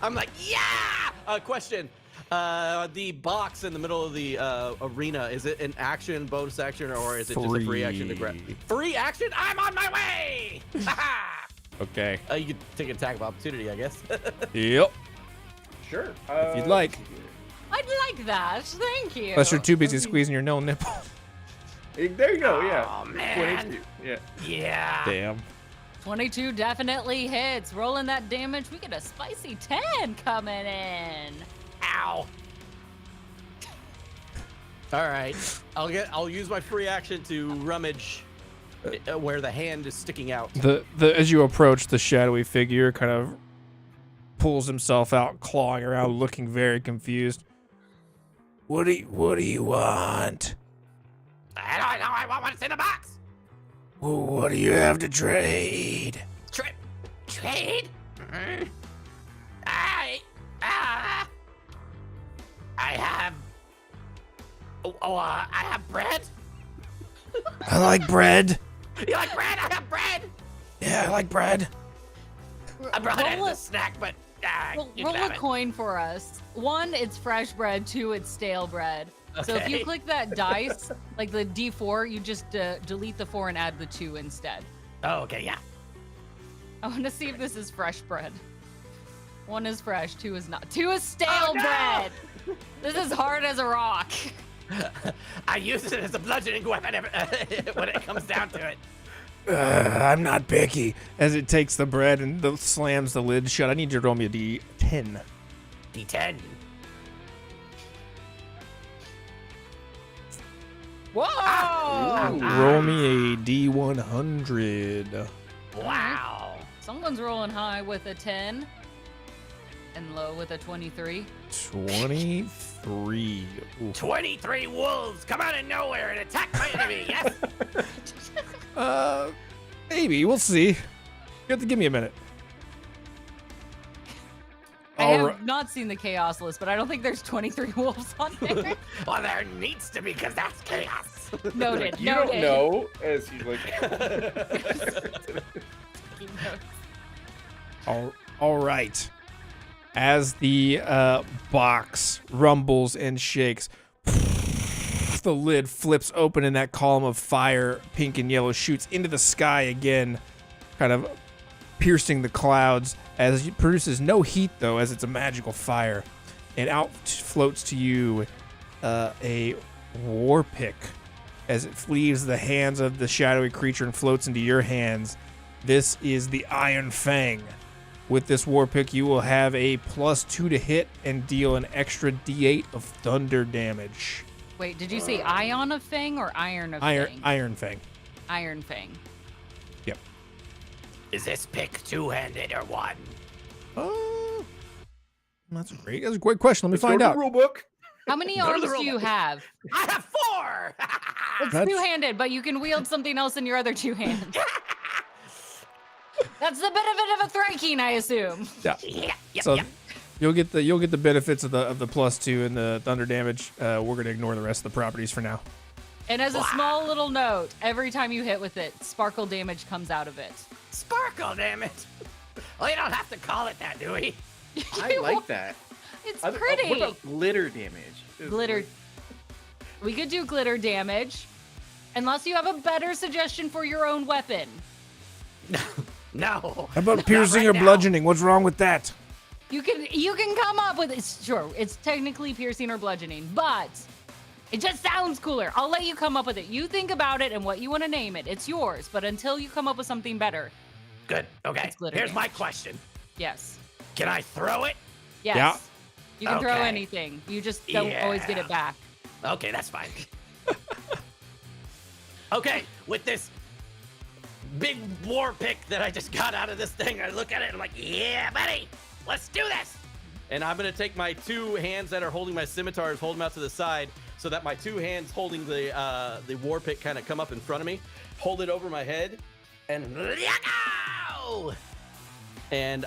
I'm like, yeah. Question. The box in the middle of the arena, is it an action, bonus action, or is it just a free action to grab? Free action? I'm on my way! Okay. You could take an attack of opportunity, I guess. Yep. Sure. If you'd like. let's see here. I'd like that. Thank you. Unless you're too busy squeezing your no nipple. There you go. Yeah. Oh, man. 22. Yeah. Yeah. Damn. 22 definitely hits. Rolling that damage, we get a spicy 10 coming in. Ow. All right, I'll use my free action to rummage where the hand is sticking out. As you approach, the shadowy figure kind of pulls himself out, clawing around, looking very confused. What do you want? I don't know. I want what's in the box. Well, what do you have to trade? Trade? I have. I have bread. I like bread. You like bread? I have bread. Yeah, I like bread. I brought it Roll as a snack, but you roll can have a it. coin for us. 1, it's fresh bread. 2, it's stale bread. So if you Okay. click that dice, like the D4, you just delete the 4 and add the 2 instead. Oh, okay, yeah. I want to see if this is fresh bread. 1 is fresh, 2 is not. 2 is stale Oh, no! bread. This is hard as a rock. I use it as a bludgeoning weapon when it comes down to it. I'm not picky. As it takes the bread and slams the lid shut, I need you to roll me a D10. D10. Whoa! Roll me a D100. Wow. Someone's rolling high with a 10 and low with a 23. 23. Oof. 23 wolves come out of nowhere and attack my enemy, yes? Maybe. We'll see. You have to give me a minute. I All have right. not seen the chaos list, but I don't think there's 23 wolves on there. Well, there needs to be, because that's chaos. Noted. You noted. don't know, as he's like. All right. As the box rumbles and shakes, the lid flips open and that column of fire, pink and yellow, shoots into the sky again, kind of piercing the clouds as it produces no heat, though, as it's a magical fire. And out floats to you a war pick as it leaves the hands of the shadowy creature and floats into your hands. This is the Iron Fang. With this war pick, you will have a +2 to hit and deal an extra D8 of thunder damage. Wait, did you say Ion of Fang or Iron of Fang? Iron Fang. Iron Fang. Yep. Is this pick two-handed or one? Oh, that's a great question. Let me Let's go find to the out. rule book. How many Go to the arms do you robot. have? I have 4! It's That's- two-handed, but you can wield something else in your other 2 hands. That's the benefit of a Thraking, I assume. Yeah. Yep, So yep. you'll get the benefits of the +2 and the thunder damage. We're gonna ignore the rest of the properties for now. And as a small little note, every time you hit with it, sparkle damage comes out of it. Sparkle, damn it. Well, you don't have to call it that, do we? I like that. It's What pretty. about glitter damage? Glitter. We could do glitter damage, unless you have a better suggestion for your own weapon. No. How about Not piercing right or now. bludgeoning? What's wrong with that? You can come up with it. Sure, it's technically piercing or bludgeoning, but it just sounds cooler. I'll let you come up with it. You think about it and what you want to name it. It's yours. But until you come up with something better, Good. Okay. It's glitter Here's my damage. question. yes, Can I throw it? yes, Yeah. you can throw Okay. anything. You just don't always get Yeah. it back. Okay, that's fine. Okay, with this big war pick that I just got out of this thing, I look at it and I'm like, yeah, buddy, let's do this. And I'm gonna take my 2 hands that are holding my scimitars, hold them out to the side, so that my 2 hands holding the war pick kind of come up in front of me, hold it over my head, and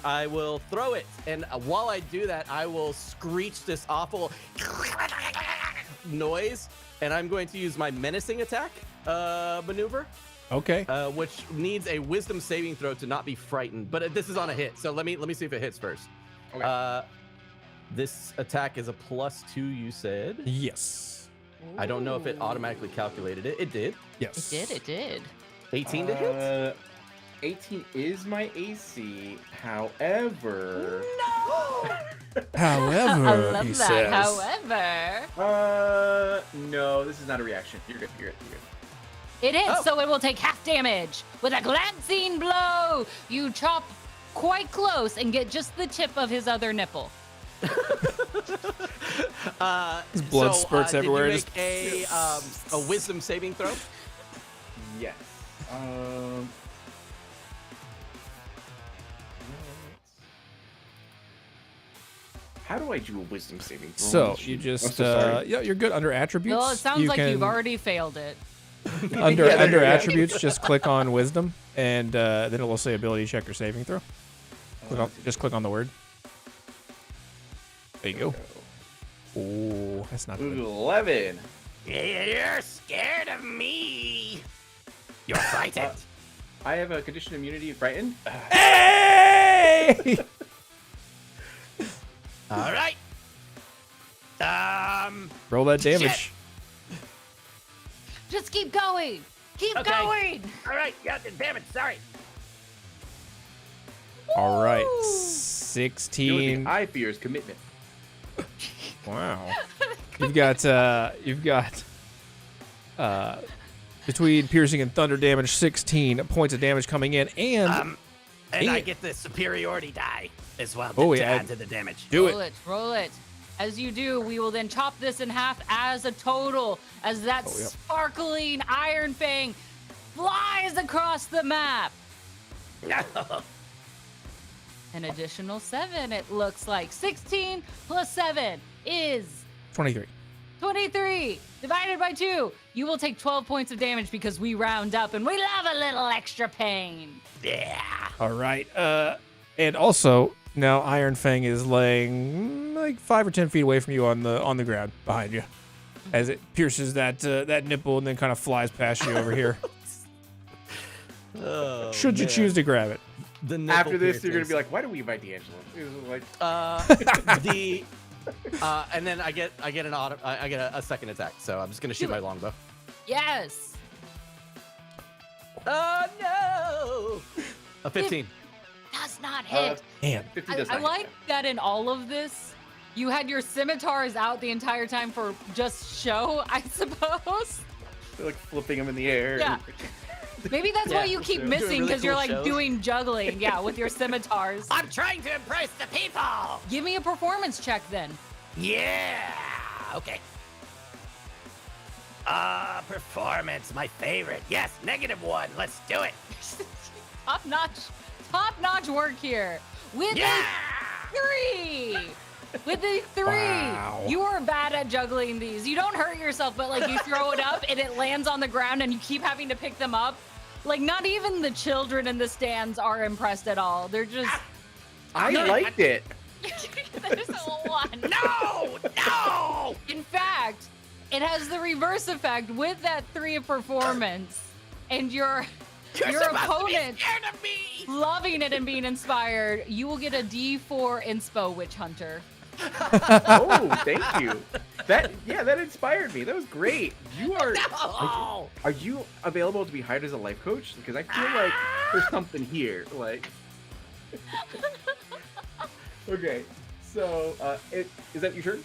I will throw it. And while I do that, I will screech this awful noise, and I'm going to use my menacing attack maneuver, Okay. which needs a wisdom saving throw to not be frightened. But this is on a hit, so let me see if it hits first. Okay. This attack is a +2, you said. Yes. I don't know if it automatically calculated it. It did. Yes. It did. 18 to hit. 18 is my AC. However, However, I love he that. says, However, no, this is not a reaction. You're good. You're good. You're good. it hits, Oh. so it will take half damage. With a glancing blow, you chop quite close and get just the tip of his other nipple. His blood spurts everywhere. Did you make a wisdom saving throw? Yes. How do I do a wisdom saving throw? So Oh, you shoot. just I'm so sorry. yeah, you're good under attributes. Well, it sounds you like can, you've already failed it. under Yeah, under yeah. attributes. Just click on wisdom, and then it will say ability check or saving throw. Just click on the word. There you go. Oh, that's not good. 11. You're scared of me. You're frightened. I have a condition immunity frightened. Hey! All right. Roll that damage. Just keep going. Keep Okay. going. All right. Yeah, damn it. Sorry. All right, The only 16. thing I fear is commitment. Wow. You've got between piercing and thunder damage, 16 points of damage coming in, and And I And- get the superiority die as well Oh, to yeah. add to the damage. do Roll it. it. Roll it. As you do, we will then chop this in half as a total, as that Oh, yep. sparkling Iron Fang flies across the map. An additional 7, it looks like. 16 plus 7 is 23. 23. Divided by 2, you will take 12 points of damage because we round up and we love a little extra pain. Yeah. All right. And also now Iron Fang is laying like 5 or 10 feet away from you on the ground behind you, as it pierces that nipple and then kind of flies past you over here. Oh, Should you man. choose to grab it? The nipple After this, you're gonna piercings. be like, why do we invite D'Angelo? It was like, And then I get a second attack, so I'm just gonna shoot my longbow. Yes. Oh no! A 15. Does not hit. Man, 50 I, does I not like hit. that in all of this, you had your scimitars out the entire time for just show, I suppose. They're like flipping them in the air. Yeah. Maybe that's why you keep doing missing, really because you're cool like shows. doing juggling, yeah, with your scimitars. I'm trying to impress the people. Give me a performance check then. Yeah. Okay. Performance, my favorite. Yes, -1. Let's do it. Top notch work here. With Yeah. a 3. With a 3, Wow. you are bad at juggling these. You don't hurt yourself, but like you throw it up and it lands on the ground and you keep having to pick them up. Like not even the children in the stands are impressed at all. They're just I liked it. there's a one. No, no. In fact, it has the reverse effect with that 3 of performance, and your You're supposed opponent to be scared of me. loving it and being inspired. You will get a D4 inspo witch hunter. Oh, thank you. That inspired me. That was great. You are. No. Are you available to be hired as a life coach? Because I feel like there's something here. Like. Okay, so is that your turn?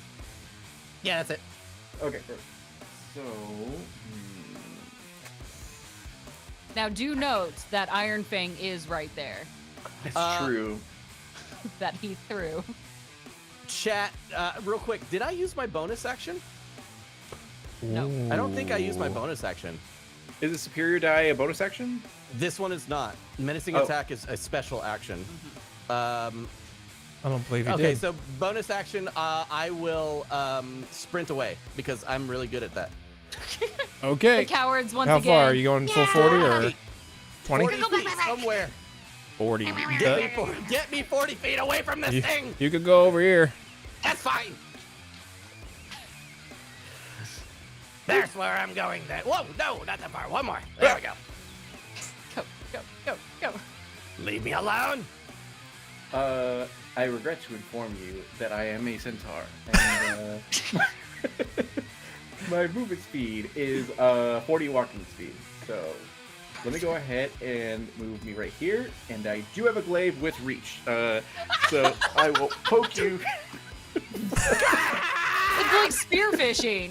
Yeah, that's it. Okay, perfect. So. Now, do note that Iron Fang is right there That's true. that he threw. Chat, real quick, did I use my bonus action? No. I don't think I used my bonus action. Is a superior die a bonus action? This one is not. Menacing Oh. attack is a special action. I don't believe you Okay, did. so bonus action, I will sprint away because I'm really good at that. Okay. The cowards once How again. far? Are you going full 40 or 20? 40 feet somewhere. 40. Get me 40 feet away from this thing. You could go over here. That's fine. That's where I'm going then. Whoa, no, not that far. One more. There we go. Go, go, go, go. Leave me alone. I regret to inform you that I am a centaur, and my movement speed is 40 walking speed. So let me go ahead and move me right here, and I do have a glaive with reach. So I will poke you It's like spearfishing.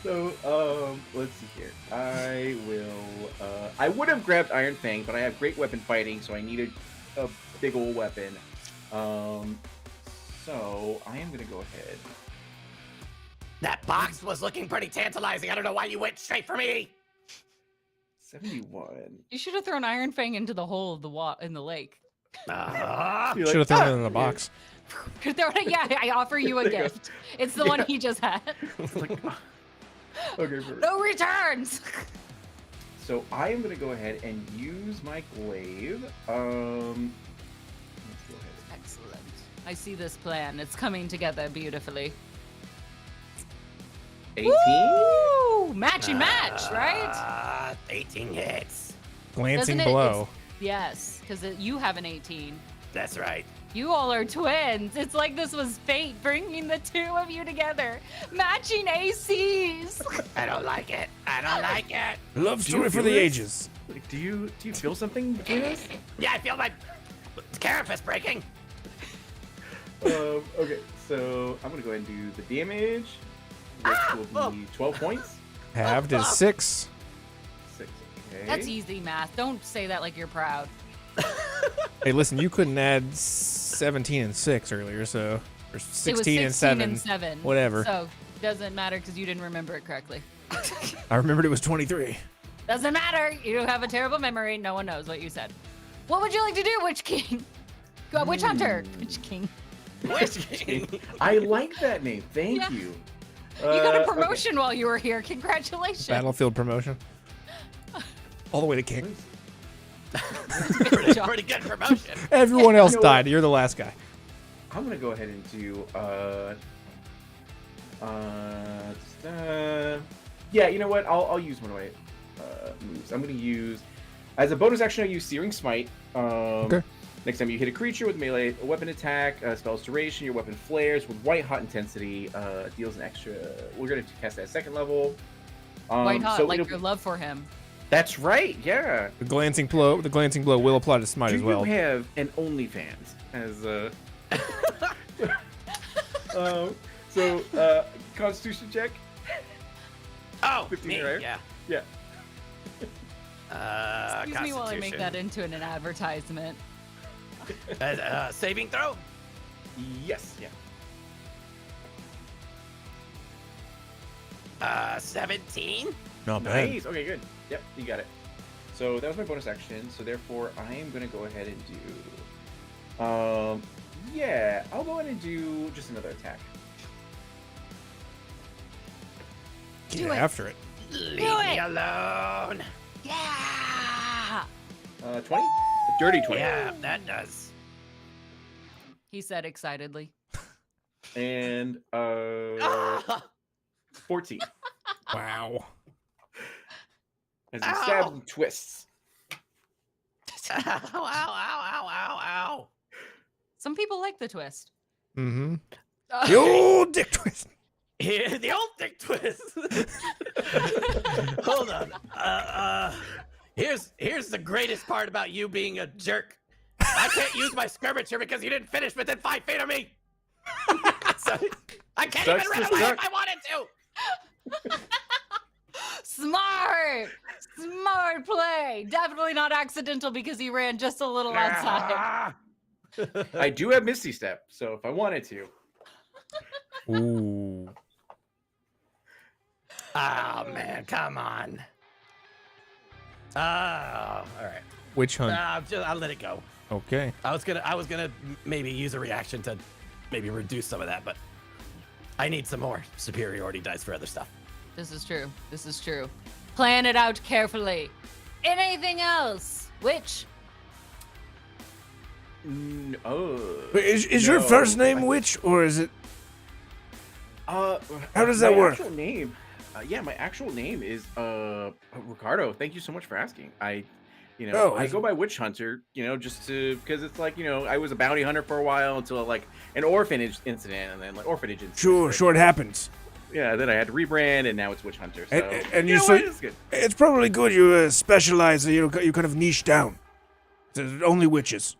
So, let's see here. I will, I would have grabbed Iron Fang, but I have great weapon fighting, so I needed a big old weapon. So I am gonna go ahead. That box was looking pretty tantalizing. I don't know why you went straight for me. 71. You should have thrown Iron Fang into the hole of the in the lake. You're Should have thrown it in the box. Could throw it. Yeah, I offer you a gift. It's the one he just had. It's like, okay, perfect. No returns. So I am gonna go ahead and use my glaive. Let's go ahead. Excellent. I see this plan. It's coming together beautifully. 18. Woo! Match and match, right? 18 hits. Glancing Doesn't it- blow. Yes, because you have an 18. That's right. You all are twins. It's like this was fate bringing the two of you together. Matching ACs. I don't like it. I don't like it. Love Do you story for feel the this? ages. Like, do you feel something between us? Yeah, I feel my carapace breaking. Okay, so I'm gonna go ahead and do the damage, which will be 12 points. Halved is 6. 6. Okay. That's easy math. Don't say that like you're proud. Hey, listen, you couldn't add 17 and 6 earlier, so or 16, It was 16 and 7. and 7. Whatever. So doesn't matter because you didn't remember it correctly. I remembered it was 23. Doesn't matter. You have a terrible memory. No one knows what you said. What would you like to do, Witch King? Witch Hunter. Witch King. I like that name. Thank Yeah. you. You got a Okay. promotion while you were here. Congratulations. Battlefield promotion. All the way to king. Good job. Pretty good promotion. Everyone else You know died. You're the last guy. I'm gonna go ahead and do yeah, you know what? I'll use one of my moves. I'm gonna use as a bonus action. I use Searing Smite. Okay. Next time you hit a creature with melee weapon attack, spell's duration, your weapon flares with white hot intensity, deals an extra. We're gonna cast that at 2nd level. White hot, so like it'll- your love for him. That's right. Yeah. The glancing blow will apply to smite Do as well. you have an OnlyFans as Constitution check? Oh, 15 me, right? yeah. Yeah. Excuse me while I make that into an advertisement. Saving throw? Yes. Yeah. 17? Not bad. Nice. Okay, good. Yep, you got it. So that was my bonus action. So therefore, I am gonna go ahead and do. Yeah, I'll go ahead and do just another attack. Get Do it. after it. Leave me it. alone. Yeah. 20. A dirty 20. Yeah, that does. He said excitedly. And 14. Wow. As he stabs and twists. Ow, ow, ow, ow, ow, ow. Some people like the twist. Mm-hmm. The old dick twist. Yeah, the old dick twist. Hold on. Here's the greatest part about you being a jerk. I can't use my skirmisher because you didn't finish within 5 feet of me. So, I can't Sucks even run to away suck. if I wanted to. Smart play. Definitely not accidental because he ran just a little outside. Ah. I do have Misty Step, so if I wanted to. Ooh. Oh man, come on. Oh, all right. Witch hunt. I'll let it go. Okay. I was gonna maybe use a reaction to maybe reduce some of that, but I need some more superiority dice for other stuff. This is true. This is true. Plan it out carefully. Anything else? Which? Wait, is your No. first name Witch, or is it? How does that work? Actual name, my actual name is Ricardo. Thank you so much for asking. I go by Witch Hunter. Just because it's like I was a bounty hunter for a while until like an orphanage incident, and then like orphanage incident. Sure, it happens. Yeah, then I had to rebrand, and now it's Witch Hunter. So And you you know so what? It's good. it's probably good you specialize. You kind of niche down. There's only witches.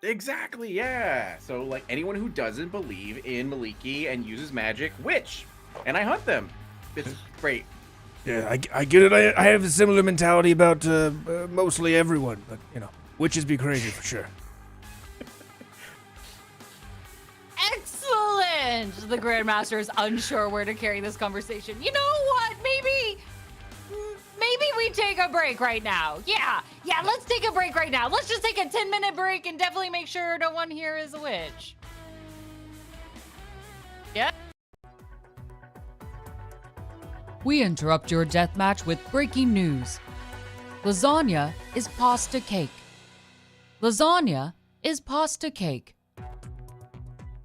Exactly, yeah. So, like, anyone who doesn't believe in Maliki and uses magic, witch. And I hunt them. It's great. Yeah, I get it. I have a similar mentality about mostly everyone, but, you know, witches be crazy for sure. Excellent! The Grandmaster is unsure where to carry this conversation. You know what? Maybe we take a break right now. Yeah, let's take a break right now. Let's just take a 10-minute break and definitely make sure no one here is a witch. Yeah. We interrupt your deathmatch with breaking news. Lasagna is pasta cake. Lasagna is pasta cake.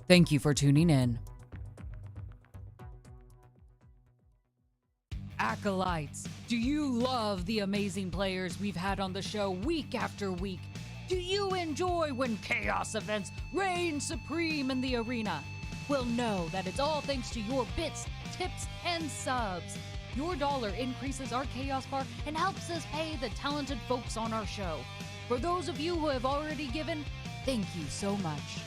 Thank you for tuning in. Acolytes, do you love the amazing players we've had on the show week after week? Do you enjoy when chaos events reign supreme in the arena? Well, know that it's all thanks to your bits, tips, and subs. Your dollar increases our chaos bar and helps us pay the talented folks on our show. For those of you who have already given, thank you so much.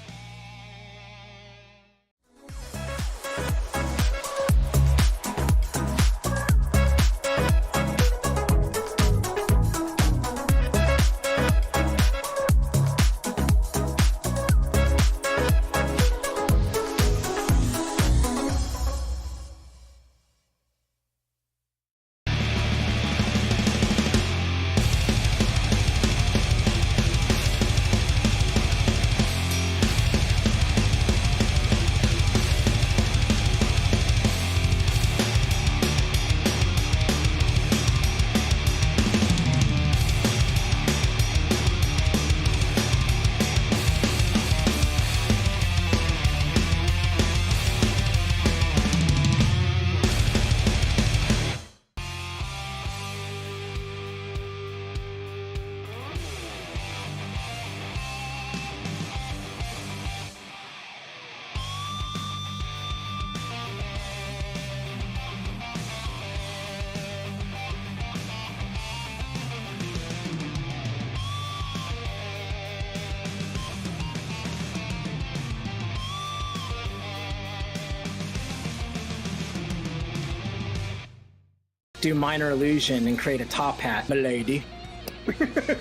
Do minor illusion and create a top hat, milady.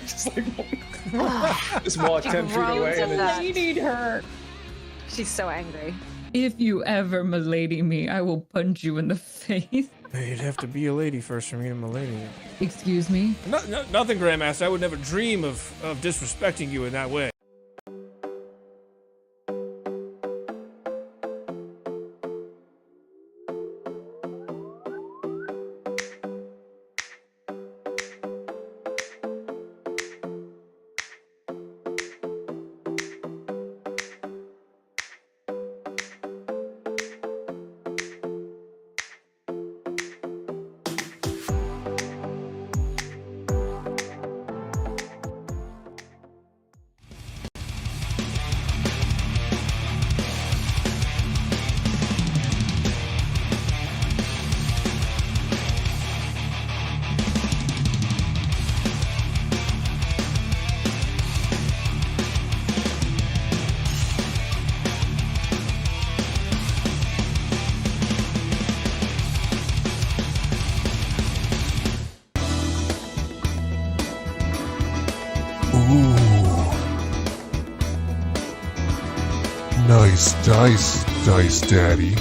Just like just walk 10 feet away and then You need her. She's so angry. If you ever milady me, I will punch you in the face. You'd have to be a lady first for me to milady you. Excuse me? Nothing, Grandmaster. I would never dream of disrespecting you in that way. Nice dice, Dice Daddy.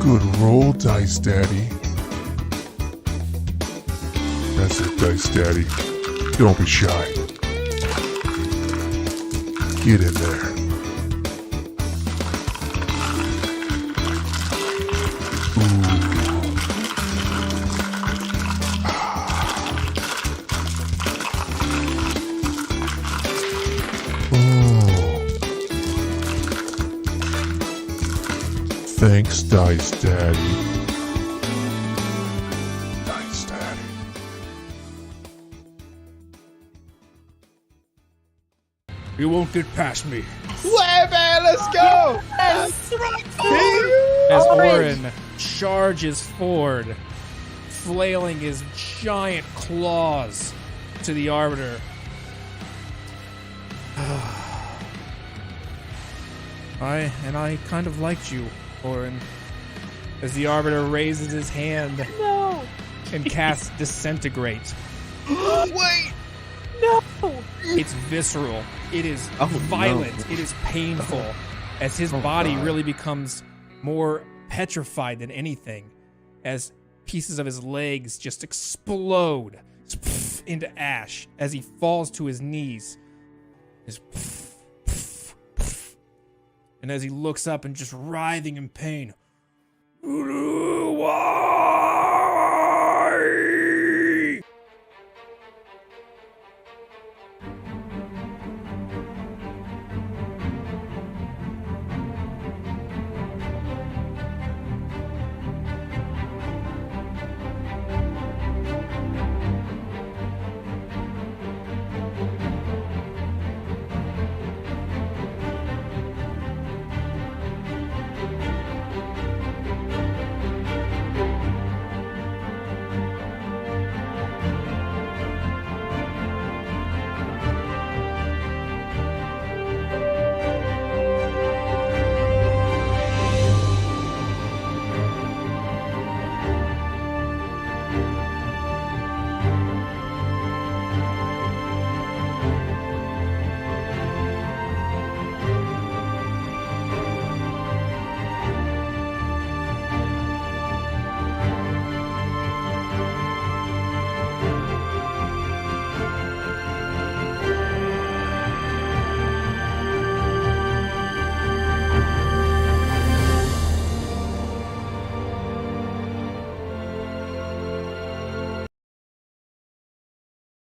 Good roll, Dice Daddy. That's it, Dice Daddy. Don't be shy. Get in there. Thanks, Dice Daddy. Dice Daddy. You won't get past me. yeah, man, let's go! As Orin charges forward, flailing his giant claws to the Arbiter, I kind of liked you, Orin. As the Arbiter raises his hand and casts Disintegrate. Wait! No! It's visceral. It is violent. No. It is painful. As his body really becomes more petrified than anything. As pieces of his legs just explode into ash as he falls to his knees. And as he looks up and just writhing in pain. Why?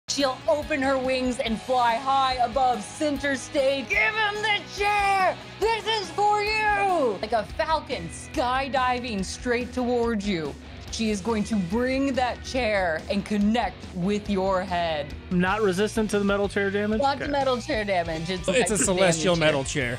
She'll open her wings and fly high above center stage. Give him the chair! This is for you! Like a falcon skydiving straight towards you. She is going to bring that chair and connect with your head. Not resistant to the metal chair damage? Not the metal chair damage. It's a celestial metal chair.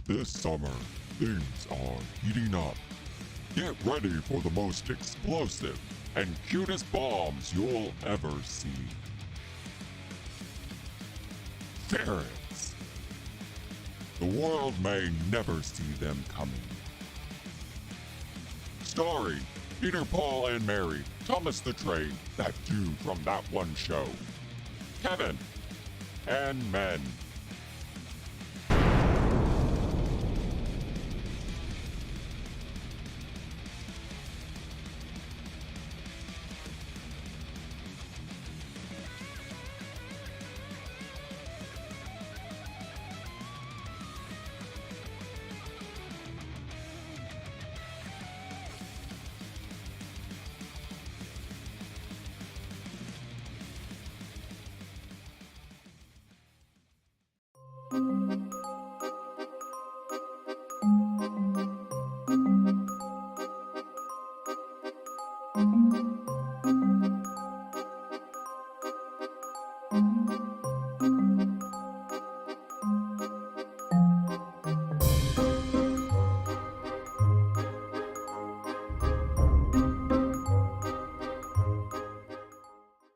This summer, things are heating up. Get ready for the most explosive and cutest bombs you'll ever see. Ferrets. The world may never see them coming. Starring Peter, Paul, and Mary, Thomas the Train, that dude from that one show, Kevin, and Men.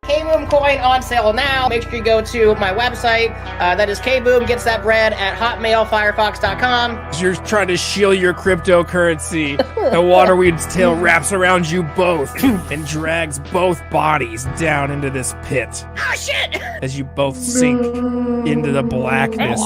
K-Boom coin on sale now. Make sure you go to my website. That is K-Boom gets that bread at hotmailfirefox.com. You're trying to shield your cryptocurrency. The waterweed's tail wraps around you both and drags both bodies down into this pit. Ah, shit! As you both sink into the blackness.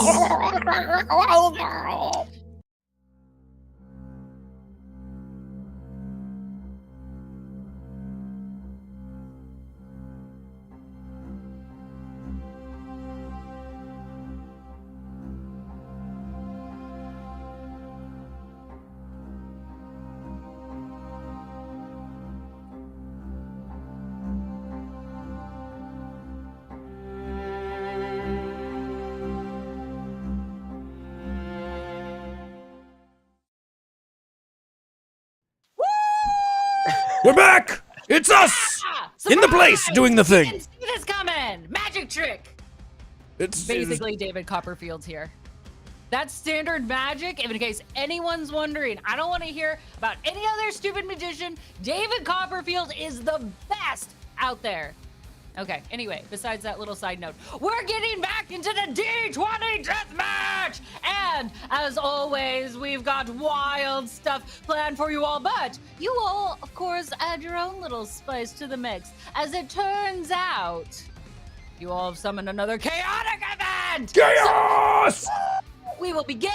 We're back! It's us! In the place, Surprise! doing the You thing. didn't see this coming. Magic trick. It's Basically, David Copperfield's here. That's standard magic. In case anyone's wondering, I don't want to hear about any other stupid magician. David Copperfield is the best out there. Okay, anyway, besides that little side note, we're getting back into the D20 Deathmatch! And, as always, we've got wild stuff planned for you all, but you all, of course, add your own little spice to the mix. As it turns out, you all have summoned another chaotic event! chaos! So, we will begin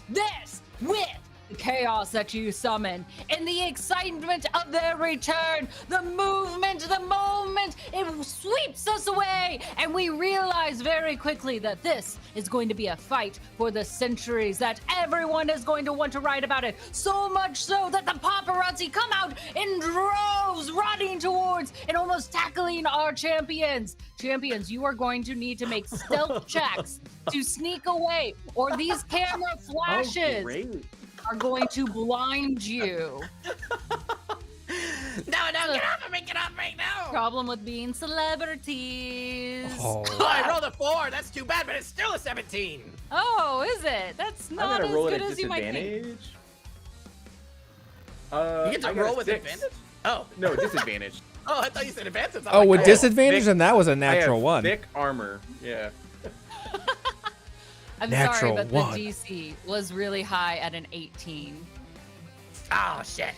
this with the chaos that you summon and the excitement of their return, the movement, the moment, it sweeps us away, and we realize very quickly that this is going to be a fight for the centuries, that everyone is going to want to write about it, so much so that the paparazzi come out in droves, running towards and almost tackling our champions. Champions, you are going to need to make stealth checks to sneak away, or these camera flashes are going to blind you. No, get off of me, get off me, no! Problem with being celebrities. Oh. Oh, I rolled a 4. That's too bad, but it's still a 17. Oh, is it? That's I'm not gonna as roll good at a as you might think. disadvantage. You get to I got roll a with 6. advantage? Oh. No, disadvantage. Oh, I thought you said advantage. I'm Oh, like, with I have disadvantage, thick- and that was a I natural have one. thick armor. Yeah. I'm Natural sorry, but one. the DC was really high at an 18. Oh, shit.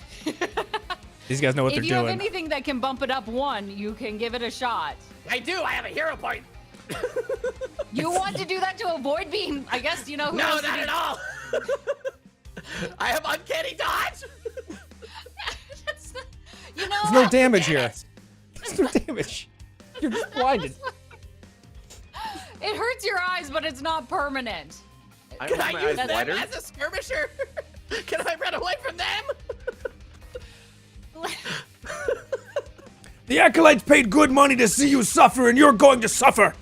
These guys know what If they're you have doing. anything that can bump it up 1, you can give it a shot. I do. I have a hero point. You want to do that to avoid being, I guess, you know who No, wants to not be- at all. I have uncanny dodge. That's not- you know, There's no damage Damn here. it. There's no damage. You're just blinded. it hurts your eyes, but it's not permanent. Can I my use eyes them wider. as a skirmisher? Can I run away from them? The Acolytes paid good money to see you suffer, and you're going to suffer.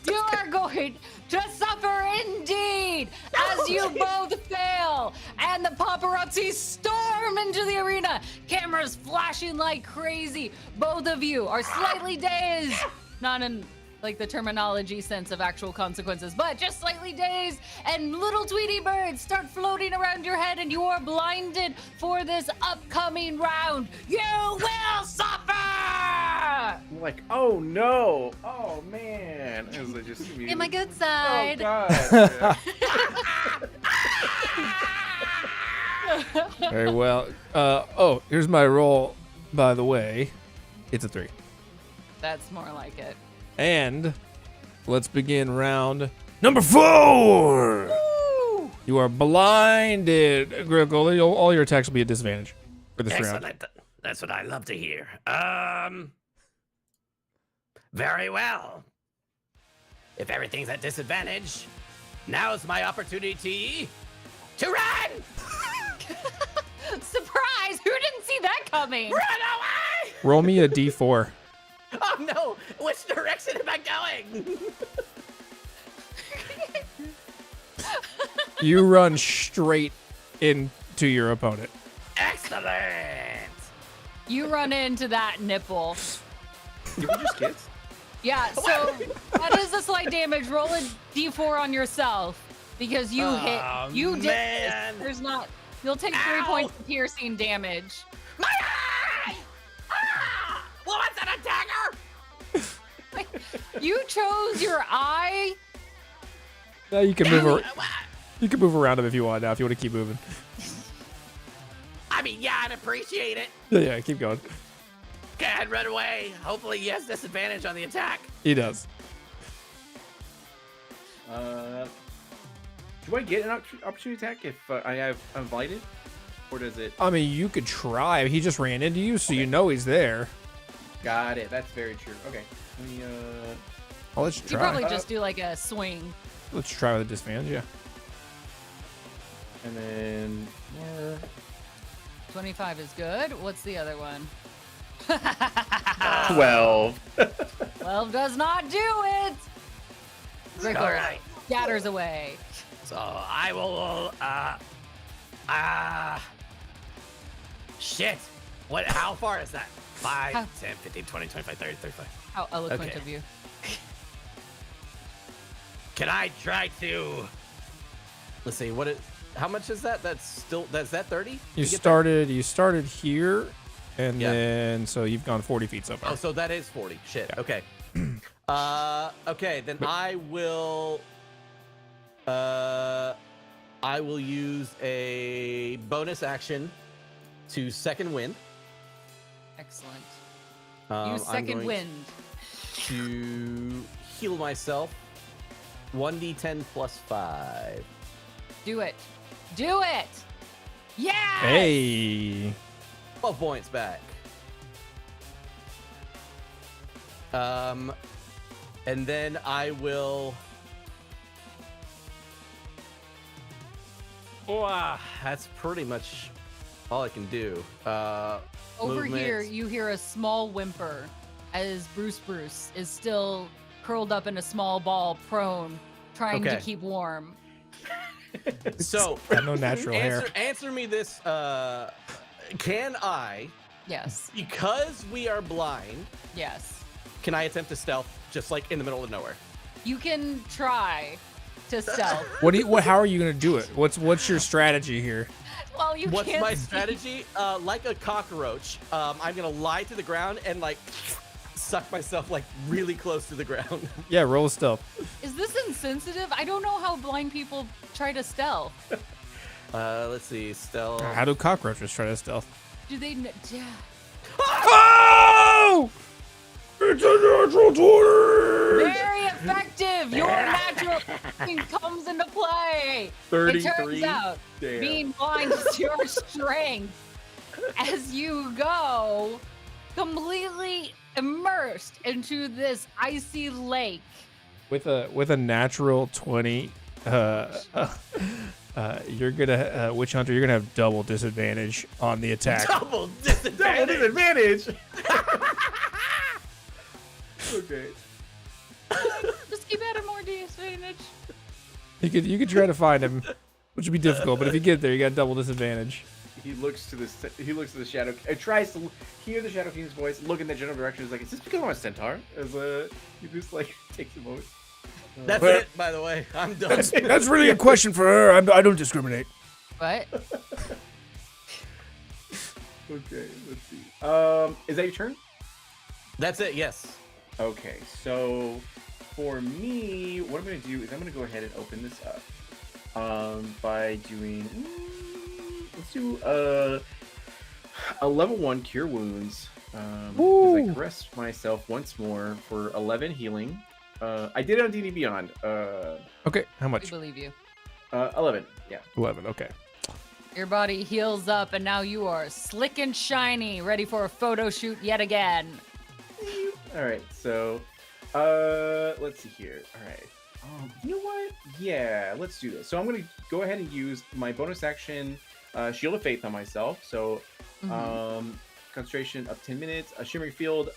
You are going to suffer indeed as you both fail, and the paparazzi storm into the arena. Cameras flashing like crazy. Both of you are slightly dazed, not in like the terminology sense of actual consequences, but just slightly dazed, and little Tweety birds start floating around your head, and you are blinded for this upcoming round. You will suffer! I'm like, oh no, oh man. As I just In my good Oh side. god. Yeah. Very well. Oh, here's my roll, by the way. It's a 3. That's more like it. And let's begin round number 4. Woo! You are blinded. Grickle, all your attacks will be at disadvantage for this round. Excellent. That's what I love to hear. Very well. If everything's at disadvantage, now's my opportunity to run! Surprise! Who didn't see that coming? Run away! Roll me a d4. Oh no! Which direction am I going? You run straight into your opponent. Excellent! You run into that nipple. Did we just kiss? Yeah, so that is a slight damage. Roll a d4 on yourself because you hit. You did. man. There's not. You'll take 3 Ow. points of piercing damage. My eye! Ah! Well, what's that, a dagger? You chose your eye. Now you can move. You can move around him if you want. Now, if you want to keep moving. I mean, yeah, I'd appreciate it. Yeah, keep going. Go ahead, run away. Hopefully he has disadvantage on the attack. He does. Do I get an opportunity attack if I'm invited? Or does it? I mean, you could try. He just ran into you, so you know he's there. Got it. That's very true. Okay. Let me, Well, let's You try. probably just do like a swing. Let's try with a disadvantage. Yeah. and then more. 25 is good. What's the other one? 12. 12 does not do it. Grickle All right. scatters away. So I will, shit. What? How far is that? 5, How- 10, 15, 20, 25, 30, 35. How eloquent Okay. of you. Can I try to? Let's see. How much is that? That's that 30? You get started here, and Yeah. then so you've gone 40 feet so that? far. Oh, so that is 40. Shit. Yeah. Okay. Okay. Then I will use a bonus action to second wind. Excellent. I'm Use second going wind. to heal myself. 1d10 plus 5. Do it. Do it. Yeah. Hey. 12 points back. And then I will. Wow, that's pretty much all I can do. Over movement. here, you hear a small whimper as Bruce is still curled up in a small ball, prone, trying to Okay. keep warm. So, Got no natural hair. answer me this. Can I, Yes. because we are blind, Yes. can I attempt to stealth just like in the middle of nowhere? You can try to stealth. How are you gonna do it? What's your strategy here? Well, you What's can't my see. strategy? Like a cockroach, I'm gonna lie to the ground and like suck myself like really close to the ground. Yeah, roll a stealth. Is this insensitive? I don't know how blind people try to stealth. Let's see, stealth. How do cockroaches try to stealth? Do they? Yeah. Oh! It's a natural 20! Very effective. Your natural thing comes into play. It 33. turns out Damn. being blind is your strength as you go completely immersed into this icy lake. With a natural 20, you're gonna Witch Hunter. You're gonna have double disadvantage on the attack. Double Double disadvantage. disadvantage. Okay. Just keep adding more disadvantage. You could try to find him, which would be difficult. But if you get there, you got double disadvantage. He looks to the shadow. Tries to hear the Shadow King's voice. Look in the general direction. Is like, is this because I'm a centaur? As he just like takes a moment. That's But- it, by the way. I'm done. That's really a question for her. I don't discriminate. What? Okay, let's see. Is that your turn? That's it. Yes. Okay, so for me, what I'm gonna do is I'm gonna go ahead and open this up. By doing, let's do a level 1 cure wounds. As I caress myself once more for 11 healing. I did it on D&D Beyond. Okay, how We much? believe you. 11. Yeah. 11. Okay. Your body heals up, and now you are slick and shiny, ready for a photo shoot yet again. All right. So, let's see here. All right. You know what? Yeah, let's do this. So I'm gonna go ahead and use my bonus action, Shield of Faith on myself. So, concentration up 10 minutes. A shimmering field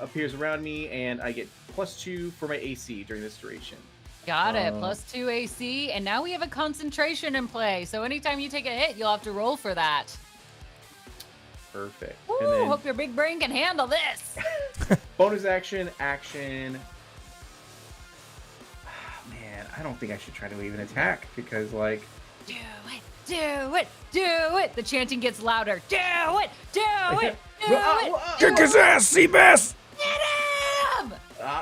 appears around me, and I get +2 for my AC during this duration. Got it. +2 AC, and now we have a concentration in play. So anytime you take a hit, you'll have to roll for that. Perfect. Woo, And then hope your big brain can handle this. bonus action. Man, I don't think I should try to even attack because, like, Do it, do it, do it. The chanting gets louder. Do it, do it, do it. Kick his ass, Seabass! Get him!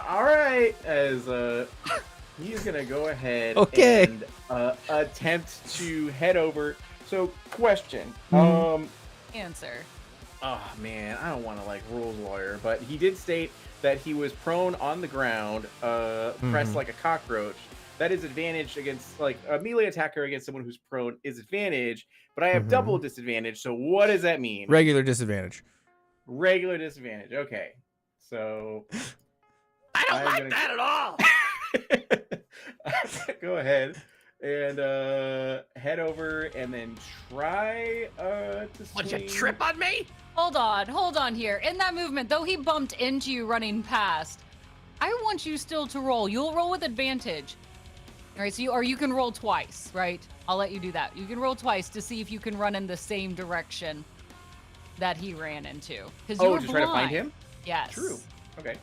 all right. As he's gonna go ahead Okay. and attempt to head over. So, question. Answer. Oh man, I don't want to like rules lawyer, but he did state that he was prone on the ground, pressed like a cockroach. That is advantage against like a melee attacker against someone who's prone is advantage, but I have double disadvantage. So what does that mean? Regular disadvantage. Regular disadvantage. Okay, so I don't I'm like gonna- that at all. go ahead and head over and then try to Would you swing. trip on me? Hold on here. In that movement, though he bumped into you running past, I want you still to roll. You'll roll with advantage. All right, so you can roll twice, right? I'll let you do that. You can roll twice to see if you can run in the same direction. that he ran into. Because Oh, just try to find him? Yes. True. Okay.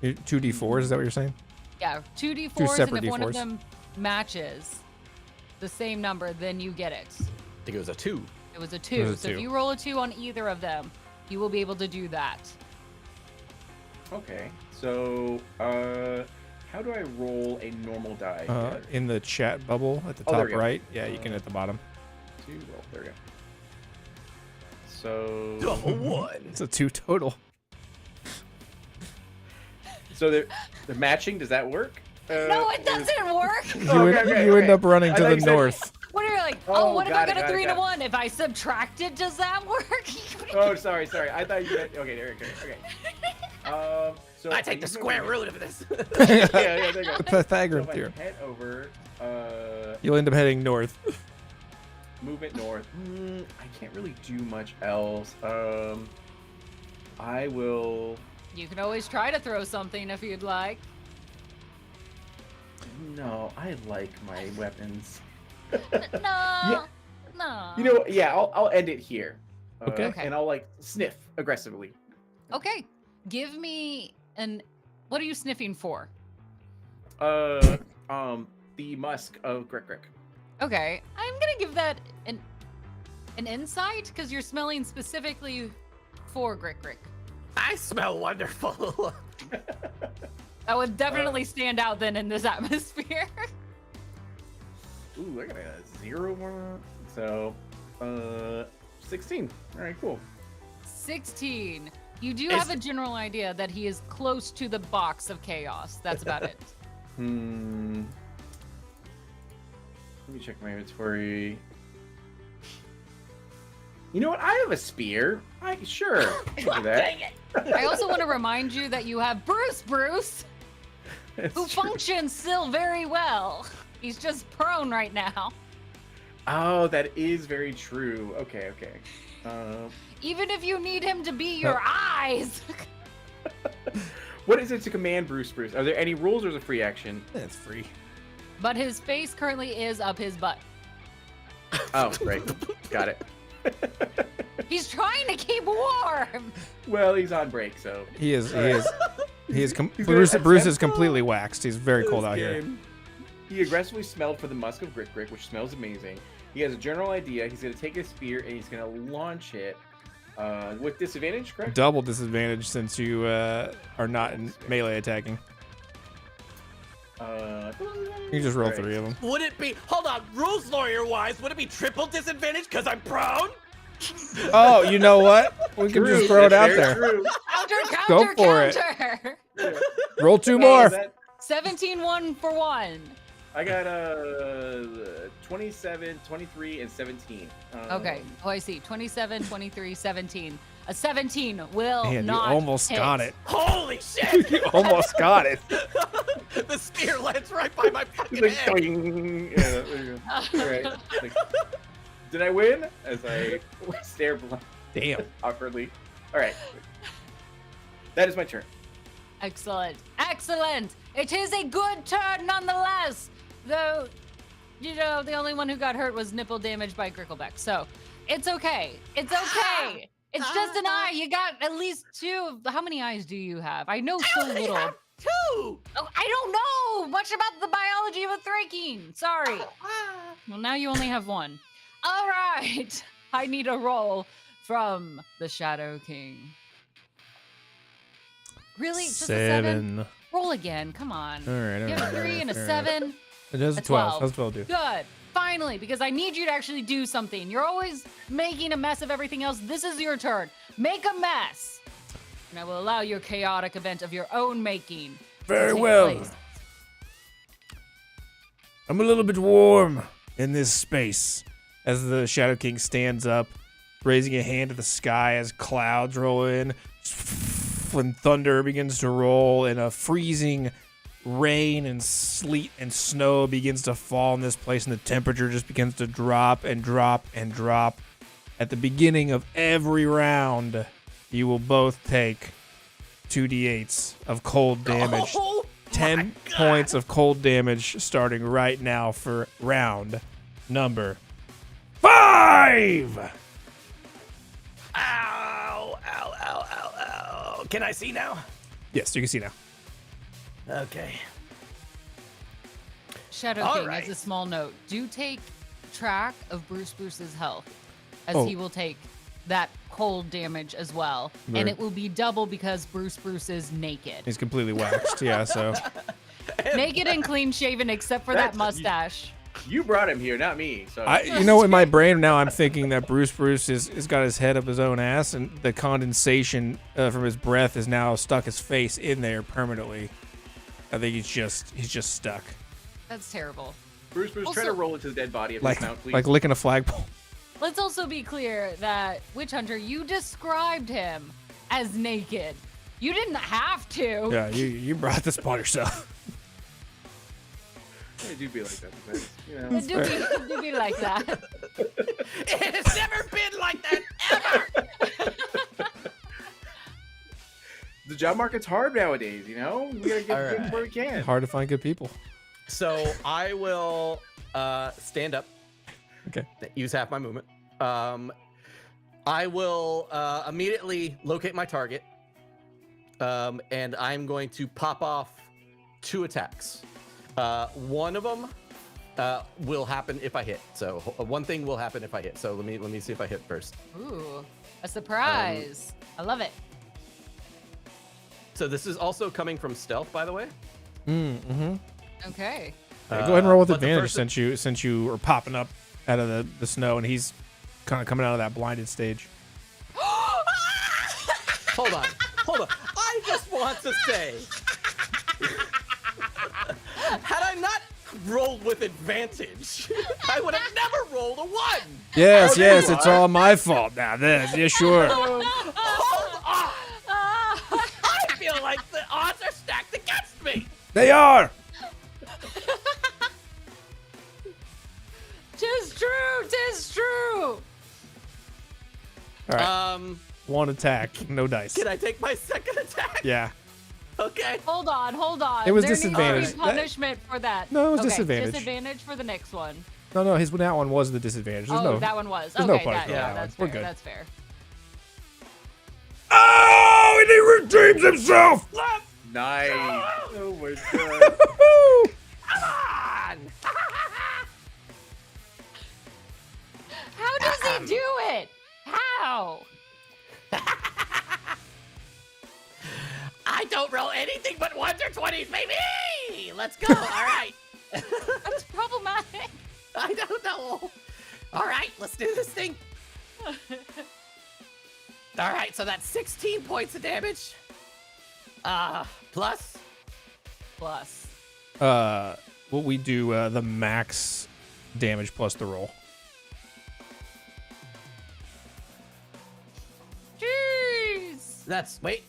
2d4s, is that what you're saying? Yeah, 2d4s, and if separate one of D4s. them matches the same number, then you get it. I think it was a 2. It was a 2. It was a So 2. if you roll a 2 on either of them, you will be able to do that. Okay. So, how do I roll a normal die? In the chat bubble at the Oh, there top we go. right. Yeah, you can at the bottom. 2. Well, there we go. So. Double 1. It's a 2 total. So they're matching. Does that work? No, it doesn't work. You end up running I to thought the you said- north. What are you like? Oh, Oh, what if got I it, got a got it, 3 to got it. 1? If I subtract it, does that work? Oh, sorry. I thought you meant. Okay, there we go. Okay. So I take the square root of this. Yeah, there you go. The Pythagorean So if I theorem. head over, You'll end up heading north. movement north. I can't really do much else. I will. You can always try to throw something if you'd like. No, I like my weapons. No. No. You know what? Yeah, I'll end it here. Okay. Okay. And I'll like sniff aggressively. Okay. Give me an. What are you sniffing for? The musk of Grick. Okay. I'm gonna give that an insight because you're smelling specifically for Grick. I smell wonderful. That would definitely stand out then in this atmosphere. Ooh, I got a 0 1. So, 16. All right, cool. 16. You do have a general idea that he is close to the box of chaos. That's about it. Let me check my inventory. You know what? I have a spear. Sure. I can do that. I also want to remind you that you have Bruce, That's who true. functions still very well. He's just prone right now. Oh, that is very true. Okay. Even if you need him to be your eyes. What is it to command Bruce? Are there any rules or is it free action? It's free. But his face currently is up his butt. Oh, right. Got it. He's trying to keep warm. Well, he's on break, so. He is. He's Bruce gonna is attempt completely waxed. He's very cold this out here. game. He aggressively smelled for the musk of Grick, which smells amazing. He has a general idea. He's going to take his spear and he's going to launch it with disadvantage, correct? Double disadvantage since you are not in melee attacking. You just roll Alright. 3 of them. Would it be, hold on, rules lawyer wise, would it be triple disadvantage because I'm prone? Oh, you know what? We can just throw it out there. True. Counter, Go for it. counter. Roll 2 Oh, more. that- 17 1 for 1. I got 27, 23, and 17. Okay. Oh, I see. 27, 23, 17. A 17 will Man, you not almost hit. got it. Holy shit! You almost got it. The spear lands right by my He's fucking like, head. "Doing." Yeah, there you go. All right. Like, did I win? As I stare Damn. awkwardly. All right. That is my turn. Excellent. Excellent. It is a good turn nonetheless. Though, you know, the only one who got hurt was nipple damage by Grickleback. So, it's okay. It's okay. It's just an eye. You got at least 2. How many eyes do you have? I know so little. have 2! Oh, I don't know much about the biology of a Thrakeen. Sorry. Well, now you only have 1. All right. I need a roll from the Shadow King. Really? Just a 7? Roll again. Come on. All right. You have a 3 and a 7. It is A 12. 12. How's 12 do? Good. Finally, because I need you to actually do something. You're always making a mess of everything else. This is your turn. Make a mess. And I will allow your chaotic event of your own making. to Very take well. place. I'm a little bit warm in this space as the Shadow King stands up, raising a hand to the sky as clouds roll in. When thunder begins to roll and a freezing rain and sleet and snow begins to fall in this place, and the temperature just begins to drop and drop and drop. At the beginning of every round, you will both take 2d8s of cold damage. Oh, 10 points of cold damage starting right now for round number 5. ah, Can I see now? Yes, you can see now. Okay. Shadow All King, right. as a small note, do take track of Bruce's health, as Oh. he will take that cold damage as well. Right. And it will be double because Bruce is naked. He's completely waxed. Yeah, so Naked and clean shaven except for that mustache. You brought him here, not me. So in my brain now I'm thinking that Bruce is got his head up his own ass, and the condensation from his breath is now stuck his face in there permanently. I think he's just stuck, That's terrible. Bruce, try Also- to roll into the dead body of like this mount, please. like licking a flagpole. Let's also be clear that Witch Hunter, you described him as naked. You didn't have to. Yeah, you brought this upon yourself. It do be like that. Sometimes, you know. It do be like that. It has never been like that ever. The job market's hard nowadays. You know, we gotta get All things right. where we can. Hard to find good people. So I will stand up. Okay. Use half my movement. I will immediately locate my target. And I'm going to pop off 2 attacks. One of them will happen if I hit. So one thing will happen if I hit. So let me see if I hit first. Ooh, a surprise. I love it. So this is also coming from stealth, by the way. Mm-hmm. Okay. Go ahead and roll with but the advantage first- since you were popping up out of the snow, and he's kind of coming out of that blinded stage. Hold on. I just want to say, had I not rolled with advantage, I would have never rolled a 1. Yes, it's all my fault now. This, yeah, sure. Hold on. I feel like the odds are stacked against me. They are. Tis true. All right. One attack, no dice. Can I take my second attack? Yeah. Okay. Hold on. It was there disadvantage. needs to be punishment for that. No, it was Okay, disadvantage. Disadvantage for the next one. No, that one was the disadvantage. There's Oh, no. that one was. there's no Okay, punishment that, on that that's one. fair. We're good. That's fair. Oh, and he redeems himself. Nice. Oh my god. Come on. How does he do it? How? I don't roll anything but 1s or 20s, baby. Let's go. All right. That's problematic. I don't know. All right, let's do this thing. All right, so that's 16 points of damage. Plus. What we do the max damage plus the roll. Jeez. Wait.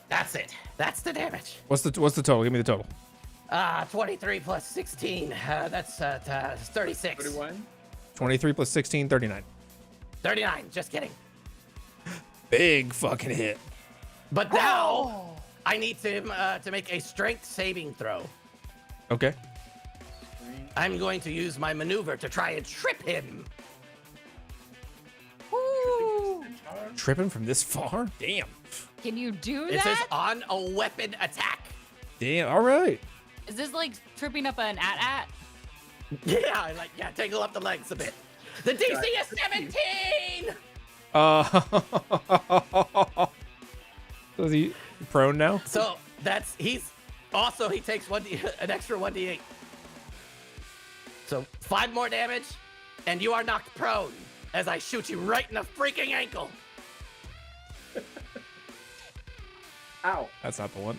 That's it. That's the damage. What's the total? Give me the total. 23 plus 16. That's 36. 31. 23 plus 16, 39. 39. Just kidding. Big fucking hit. But now I need to make a strength saving throw. Okay. I'm going to use my maneuver to try and trip him. Woo. Trip him from this far? Damn. Can you do It says that? on a weapon attack. Damn. All right. Is this like tripping up an at? Yeah, tangle up the legs a bit. The DC is 17. So is he prone now? So he takes an extra 1d8. So 5 more damage, and you are knocked prone as I shoot you right in the freaking ankle. Ow. That's not the one.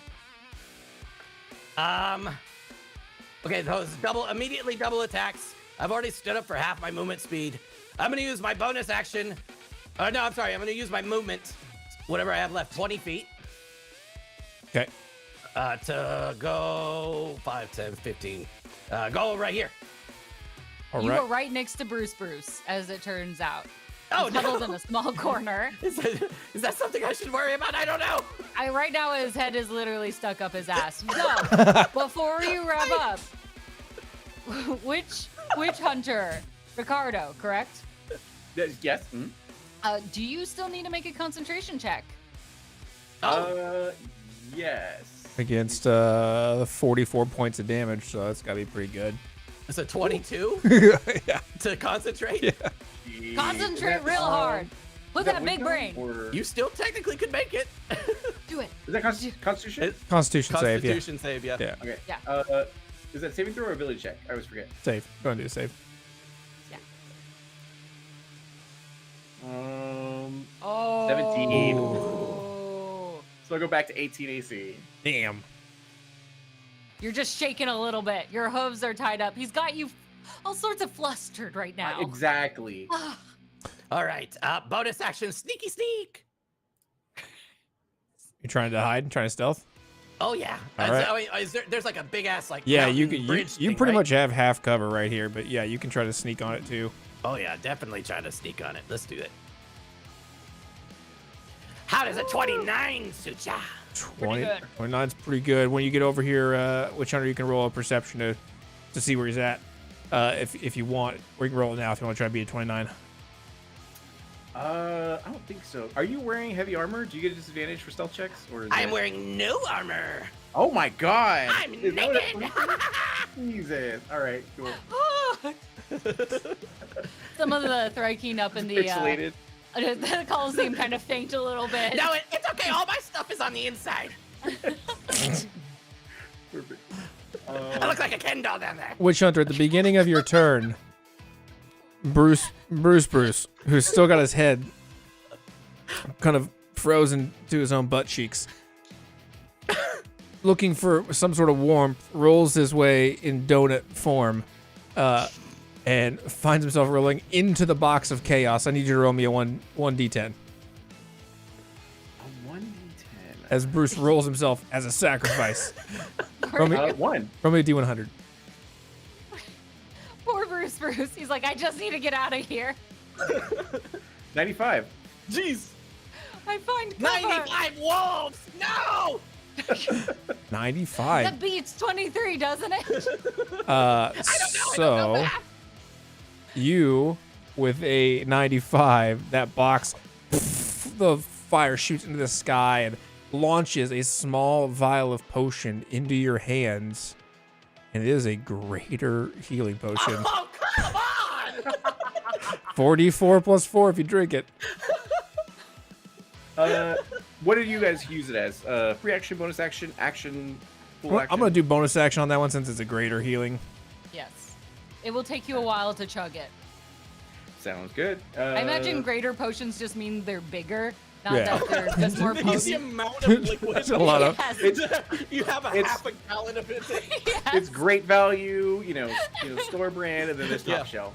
Okay, those immediately double attacks. I've already stood up for half my movement speed. I'm gonna use my bonus action. I'm gonna use my movement, whatever I have left, 20 feet. Okay. To go 5, 10, 15. Go right here. All You right. were right next to Bruce, as it turns out. Oh, He's huddled no. in a small corner. Is that something I should worry about? I don't know. Right now, his head is literally stuck up his ass. So, before you wrap up, which hunter? Ricardo, correct? Yes. Do you still need to make a concentration check? Yes. Against 44 points of damage, so that's gotta be pretty good. It's a 22 Yeah. to concentrate. Yeah. Concentrate real hard. Put that big brain. You still technically could make it. Do it. Is that Constitution? Constitution save, yeah. Constitution save, yeah. Yeah. Okay. Yeah. Is that saving throw or ability check? I always forget. Save. Go and do a save. Yeah. 17. Oh. So I'll go back to 18 AC. Damn. You're just shaking a little bit. Your hooves are tied up. He's got you all sorts of flustered right now. Exactly. All right. Bonus action, sneaky sneak. You trying to hide? Trying to stealth? Oh yeah. All right. I mean, there's like a big ass like Yeah, you mountain can. bridge You thing, pretty right? much have half cover right here, but yeah, you can try to sneak on it too. Oh yeah, definitely try to sneak on it. Let's do it. How does a 29 suit ya? 20. good. 29's pretty good. When you get over here, Witch Hunter, you can roll a perception to see where he's at. If you want, or you can roll it now if you want to try to beat a 29. I don't think so. Are you wearing heavy armor? Do you get a disadvantage for stealth checks? Or is I am that- wearing no armor. Oh my god! I'm Is that what naked. Jesus. All right. Cool. Some of the Thryking up in the Pixelated. the Coliseum kind of faint a little bit. No, it's okay. All my stuff is on the inside. Perfect. I look like a Ken doll down there. Witch Hunter, at the beginning of your turn, Bruce, who's still got his head kind of frozen to his own butt cheeks, looking for some sort of warmth, rolls his way in donut form, and finds himself rolling into the box of chaos. I need you to roll me a 1d10. A 1d10. As Bruce rolls himself as a sacrifice. Roll me, One. roll me a d100. Poor Bruce. He's like, I just need to get out of here. 95. Jeez. I find cover. 95 wolves. No. 95. That beats 23, doesn't it? So you with a 95, that box, the fire shoots into the sky and launches a small vial of potion into your hands, and it is a greater healing potion. Oh, come on. 44 plus 4 if you drink it. What did you guys use it as? Free action, bonus action, action, full action? I'm gonna do bonus action on that one since it's a greater healing. Yes. It will take you a while to chug it. Sounds good. I imagine greater potions just mean they're bigger, not Yeah. that they're just more The potent. amount of liquid. That's a lot of. Yes. You have a It's- half a gallon of it. Yes. It's great value, store brand, and then there's top Yeah. shelf.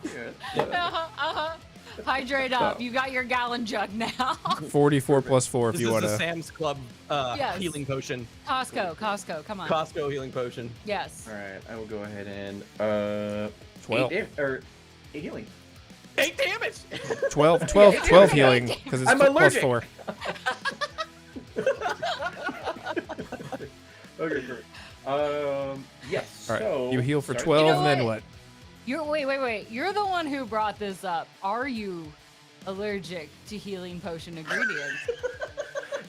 Hydrate up. You got your gallon jug now. 44 plus 4 if This you is want the to. Sam's Club Yes. healing potion. Costco, come on. Costco healing potion. Yes. All right, I will go ahead and 12. 8 healing. 8 damage. 12 healing because it's I'm plus allergic. 4. Okay, great. Yes. All right, So you heal for sorry. 12 You know and then what? what? Wait. You're the one who brought this up. Are you allergic to healing potion ingredients?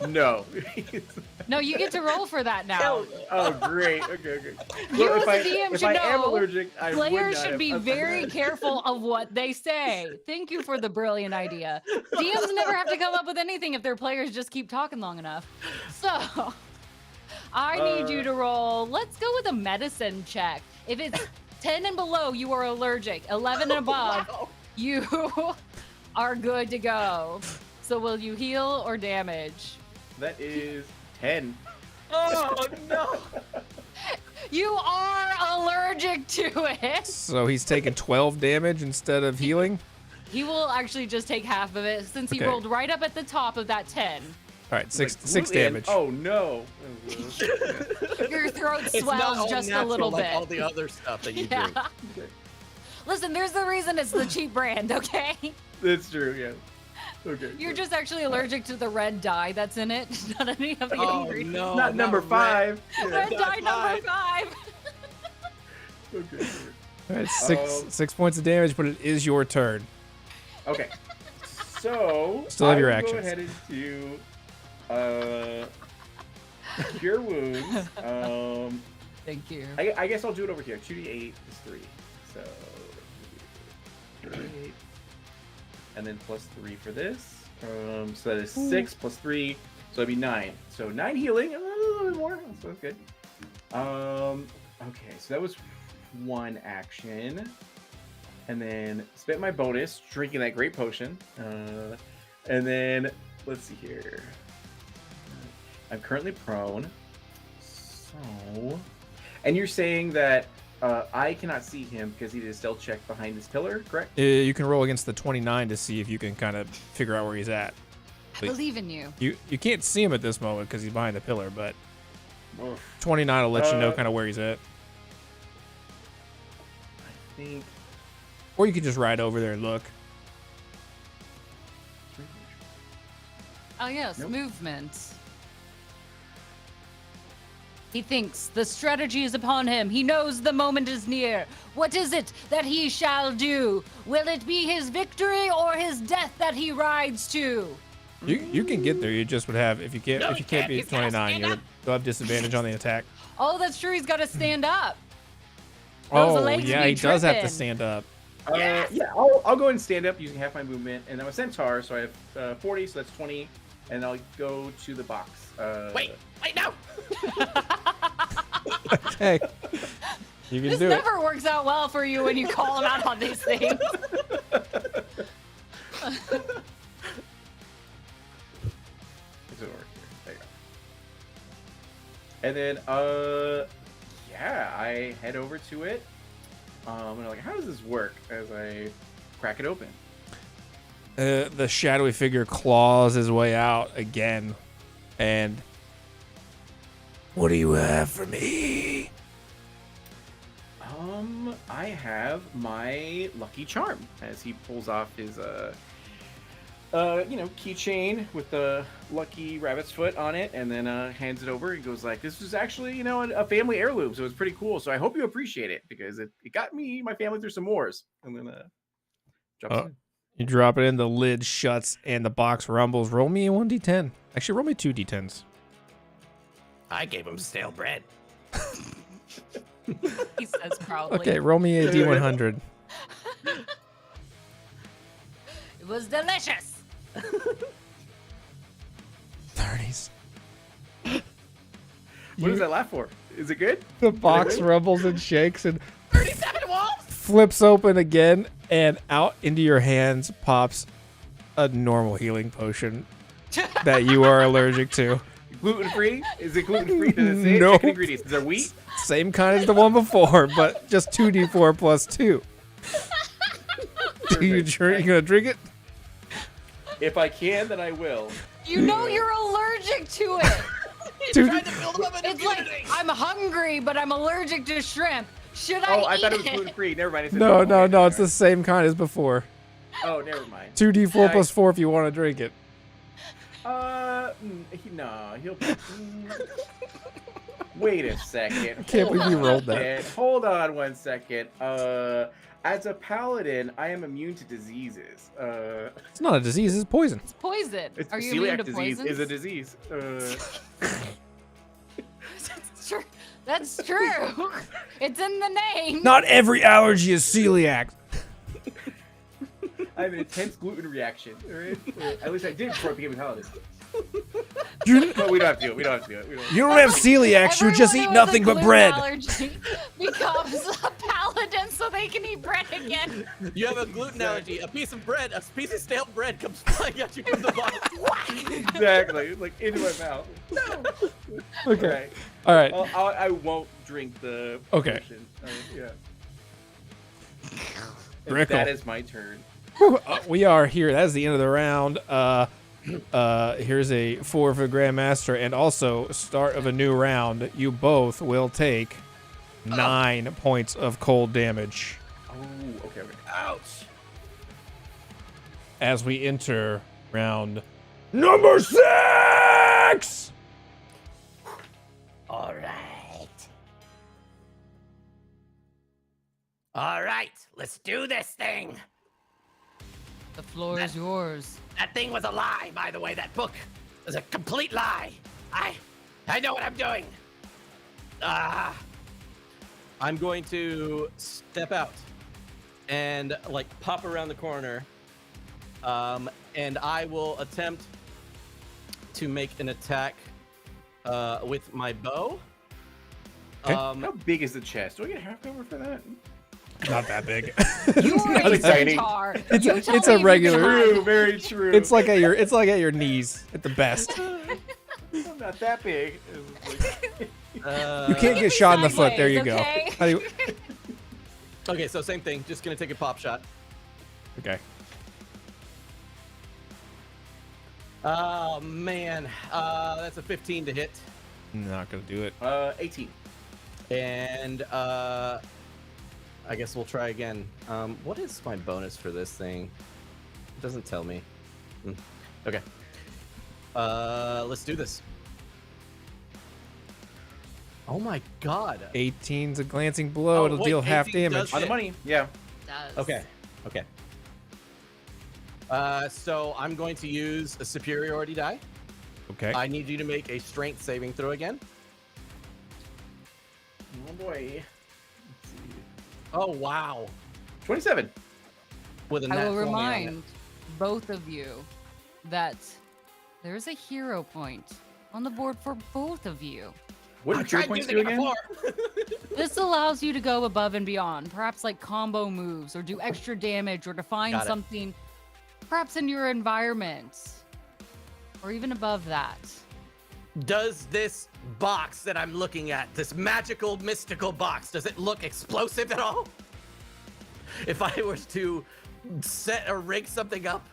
No. No, you get to roll for that now. Oh, great. Okay. You Well, as a DM if should I am know, allergic, I would Players not should have- be very careful of what they say. Thank you for the brilliant idea. DMs never have to come up with anything if their players just keep talking long enough. So, I need you to roll. Let's go with a medicine check. If it's 10 and below, you are allergic. 11 and above, you are good to go. So, will you heal or damage? That is 10. Oh no. You are allergic to it. So he's taking 12 damage instead of healing. He will actually just take half of it since he Okay. rolled right up at the top of that 10. All right, six Gluten. damage. Oh no. Your throat It's not swells all just a natural little like bit. all the other stuff that you Yeah. drink. Listen, there's the reason it's the cheap brand, okay? That's true. Yeah. Okay. You're just actually allergic to the red dye that's in it, not any of the Oh ingredients. no. not number red. 5. Yeah. Red Not dye number five. 5. Okay. All right, six points of damage, but it is your turn. Okay. So Still have your I will actions. Go ahead and do cure wounds. Thank you. I guess I'll do it over here. 2d8 is 3. So 2d8. And then plus 3 for this. So that is 6 plus 3. So that'd be 9. So 9 healing. A little bit more. So that's good. Okay, so that was one action. And then spent my bonus drinking that great potion. And then let's see here. I'm currently prone. So, and you're saying that I cannot see him because he did a stealth check behind this pillar, correct? You can roll against the 29 to see if you can kind of figure out where he's at. I believe in you. You can't see him at this moment because he's behind the pillar, but Oof. 29 will let you know kind of where he's at. I think. Or you could just ride over there and look. Oh yes, Nope. movement. He thinks the strategy is upon him. He knows the moment is near. What is it that he shall do? Will it be his victory or his death that he rides to? You can get there. You just would have if you can't No, if he you can't can't. beat He's gotta 29, stand you'll have disadvantage on the attack. Oh, that's true. He's got to stand up. Those Oh legs yeah, be he does have to tripping. stand up. Yeah, I'll go ahead and stand up using half my movement, and I'm a centaur, so I have 40, so that's 20, and I'll go to the box. Wait, no! Hey, you can This do it. never works out well for you when you call him out on these things. It's over here. There you go. And then, yeah, I head over to it. And I'm like, how does this work? As I crack it open. The shadowy figure claws his way out again, and what do you have for me? I have my lucky charm as he pulls off his keychain with the lucky rabbit's foot on it, and then hands it over. He goes like, "This is actually, a family heirloom, so it's pretty cool. So I hope you appreciate it because it got me, my family through some wars." And then drops it in. You drop it in, the lid shuts, and the box rumbles. Roll me a 1d10. Actually, roll me 2d10s. I gave him stale bread. He says proudly. Okay, roll me a d100. It was delicious. 30s. What does that laugh for? Is it good? The box rumbles and shakes and 37 walls! flips open again, and out into your hands pops a normal healing potion that you are allergic to. Gluten free? Is it gluten free? Does it say Nope. chicken ingredients? Is there wheat? Same kind as the one before, but just 2d4 plus 2. You gonna drink it? If I can, then I will. You know you're allergic to it. Dude, Trying to build him up an It's like, immunity. I'm hungry, but I'm allergic to shrimp. Should Oh, I I eat thought it was gluten free. Never mind. It says no, okay, no, never it's the mind. same kind as before. Oh, never mind. 2d4 Yeah, plus 4 if you want to drink it. He'll. Wait a second. Can't believe you Hold rolled on, that. man. Hold on 1 second. As a paladin, I am immune to diseases. It's not a disease, it's poison. It's poison. It's Are you immune celiac to disease poisons? is a disease. That's true. That's true. It's in the name. Not every allergy is celiac. I have an intense gluten reaction. All right? At least I did before I became a paladin. You But we don't have to do it. We don't have to do it. you don't have celiac, you just Everyone eat who has nothing a but gluten bread. allergy becomes a paladin so they can eat bread again. You have a gluten allergy. A piece of bread, a piece of stale bread comes flying at you from the bottom. Exactly. Like into my mouth. No. Okay. All right. I won't drink the Okay. potion. Yeah. And Rickle. that is my turn. We are here. That is the end of the round. Here's a 4 for Grandmaster, and also start of a new round. You both will take 9 points of cold damage Oh, okay. Ouch. as we enter round number 6. All right. All right, let's do this thing. The floor is yours. That thing was a lie, by the way. That book was a complete lie. I know what I'm doing. I'm going to step out and like pop around the corner, and I will attempt to make an attack with my bow. Okay. How big is the chest? Do I get half cover for that? Not that big. You are Not a exciting. centaur. It's You a- tell it's me a if you can regular- hide. True, very true. It's like at your knees at the best. I'm not that big. You can't get shot in the foot. There you go. Sideways, How do you- Okay, so same thing. Just gonna take a pop shot. Okay. Oh man, that's a 15 to hit, Not gonna do it. 18. and I guess we'll try again. What is my bonus for this thing? It doesn't tell me. Okay. Let's do this. Oh my god. 18's a glancing blow. Oh, It'll wait, deal half 18 does damage. On the money. Yeah. Does. Okay. Okay. So I'm going to use a superiority die. Okay. I need you to make a strength saving throw again. Oh boy. Let's see. Oh wow. 27. With a I nat will 20 on it. remind both of you that there's a hero point on the board for both of you. What I've did your tried points using do it again? before. This allows you to go above and beyond, perhaps like combo moves or do extra damage or to find Got it. something perhaps in your environment or even above that. Does this box that I'm looking at, this magical, mystical box, does it look explosive at all? If I was to set or rig something up?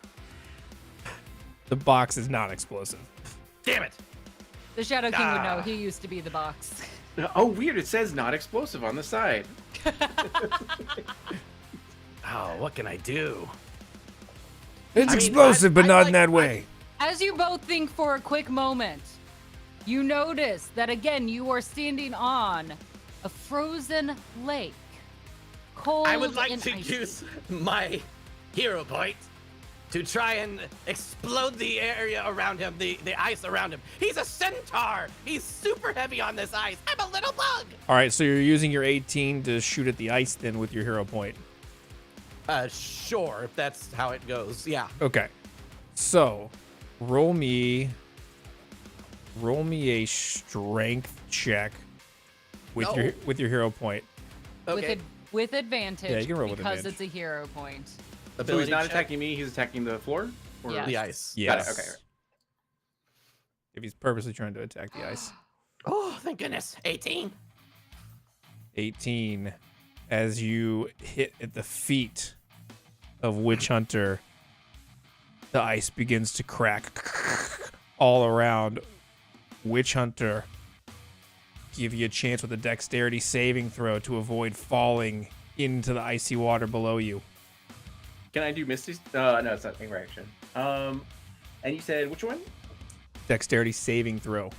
The box is not explosive. Damn it. The Shadow King would know. He used to be the box. Oh, weird. It says not explosive on the side. Oh, what can I do? It's I mean, explosive, but I'd not like- in that way. As you both think for a quick moment, you notice that again you are standing on a frozen lake. Cold I would like and to icy. use my hero point to try and explode the area around him, the ice around him. He's a centaur. He's super heavy on this ice. I'm a little bug. All right, so you're using your 18 to shoot at the ice then with your hero point. Sure, if that's how it goes. Yeah. Okay. So, roll me a strength check with No. your hero point. Okay. With advantage Yeah, you can roll with because advantage. it's a hero point. So he's Ability not check. attacking me. He's attacking the floor? Or... Yeah. The ice. Yes. Got it, okay. If he's purposely trying to attack the ice. Oh, thank goodness. 18. 18 as you hit at the feet of Witch Hunter, the ice begins to crack all around. Witch Hunter, give you a chance with a dexterity saving throw to avoid falling into the icy water below you. Can I do Misty's? No, it's not finger action. And you said which one? Dexterity saving throw.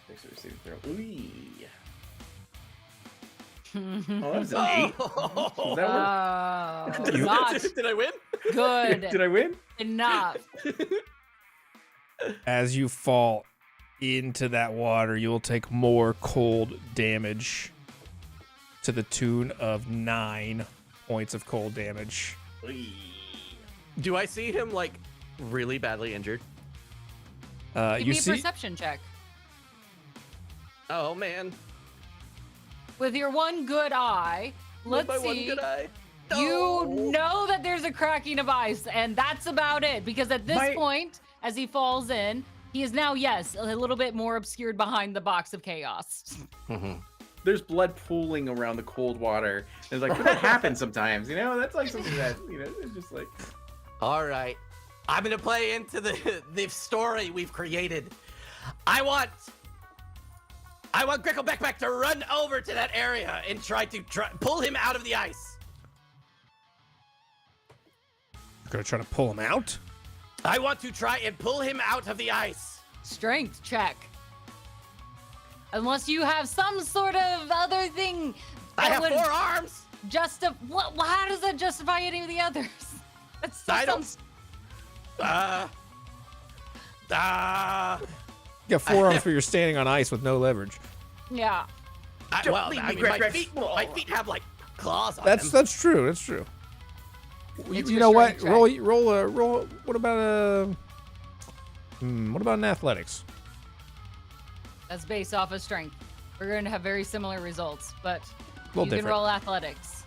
Dexterity saving throw. Ooh. Oh, that was an 8. Does that work? Oh, not Did I win? good Did I win? enough. As you fall into that water, you'll take more cold damage to the tune of 9 points of cold damage. Do I see him like really badly injured? Give You me a see, perception check. Oh man. With your one good eye, let's My see. one good eye. You No. know that there's a cracking of ice, and that's about it. Because at this point, as he falls in, he is now, yes, a little bit more obscured behind the box of chaos. There's blood pooling around the cold water. And it's like, that happens sometimes, you know? That's like something that, you know, it's just like... All right. I'm going to play into the story we've created. I want Greco Backpack to run over to that area and try to pull him out of the ice. you're gonna try to pull him out? I want to try and pull him out of the ice. Strength check. Unless you have some sort of other thing I that have would 4 arms. how does that justify any of the others? That still I don't- sounds You got forearms where you're standing on ice with no leverage. Yeah. My feet have like claws on That's them. true. That's true. You It's your know what? strength check. Roll. What about an athletics? That's based off of strength. We're going to have very similar results, but Little you different. can roll athletics.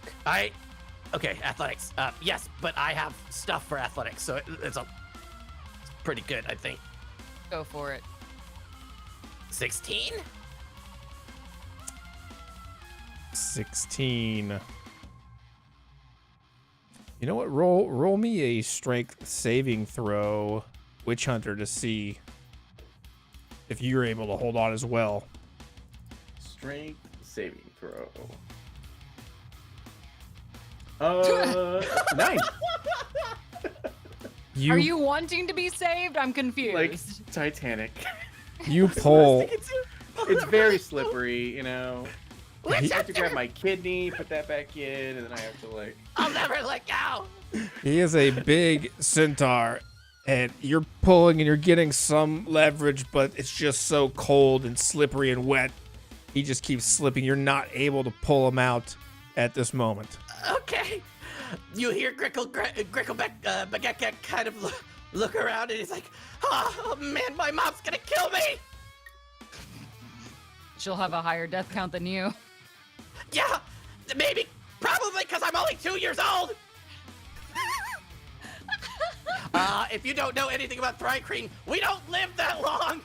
Okay, athletics. Yes, but I have stuff for athletics, so it's pretty good, I think. Go for it. 16? 16. You know what? Roll me a strength saving throw, Witch Hunter, to see if you're able to hold on as well. Strength saving throw. 9. Are you wanting to be saved? I'm confused. Like Titanic. You pull. It's very slippery, you know. I He, have to grab my kidney, put that back in, and then I have to like. I'll never let go. he is a big centaur, and you're pulling and you're getting some leverage, but it's just so cold and slippery and wet. He just keeps slipping. You're not able to pull him out at this moment. Okay. You hear Baguette kind of look around and he's like, oh man, my mom's gonna kill me. She'll have a higher death count than you. Yeah, maybe, probably because I'm only 2 years old. If you don't know anything about Thrycreen, we don't live that long.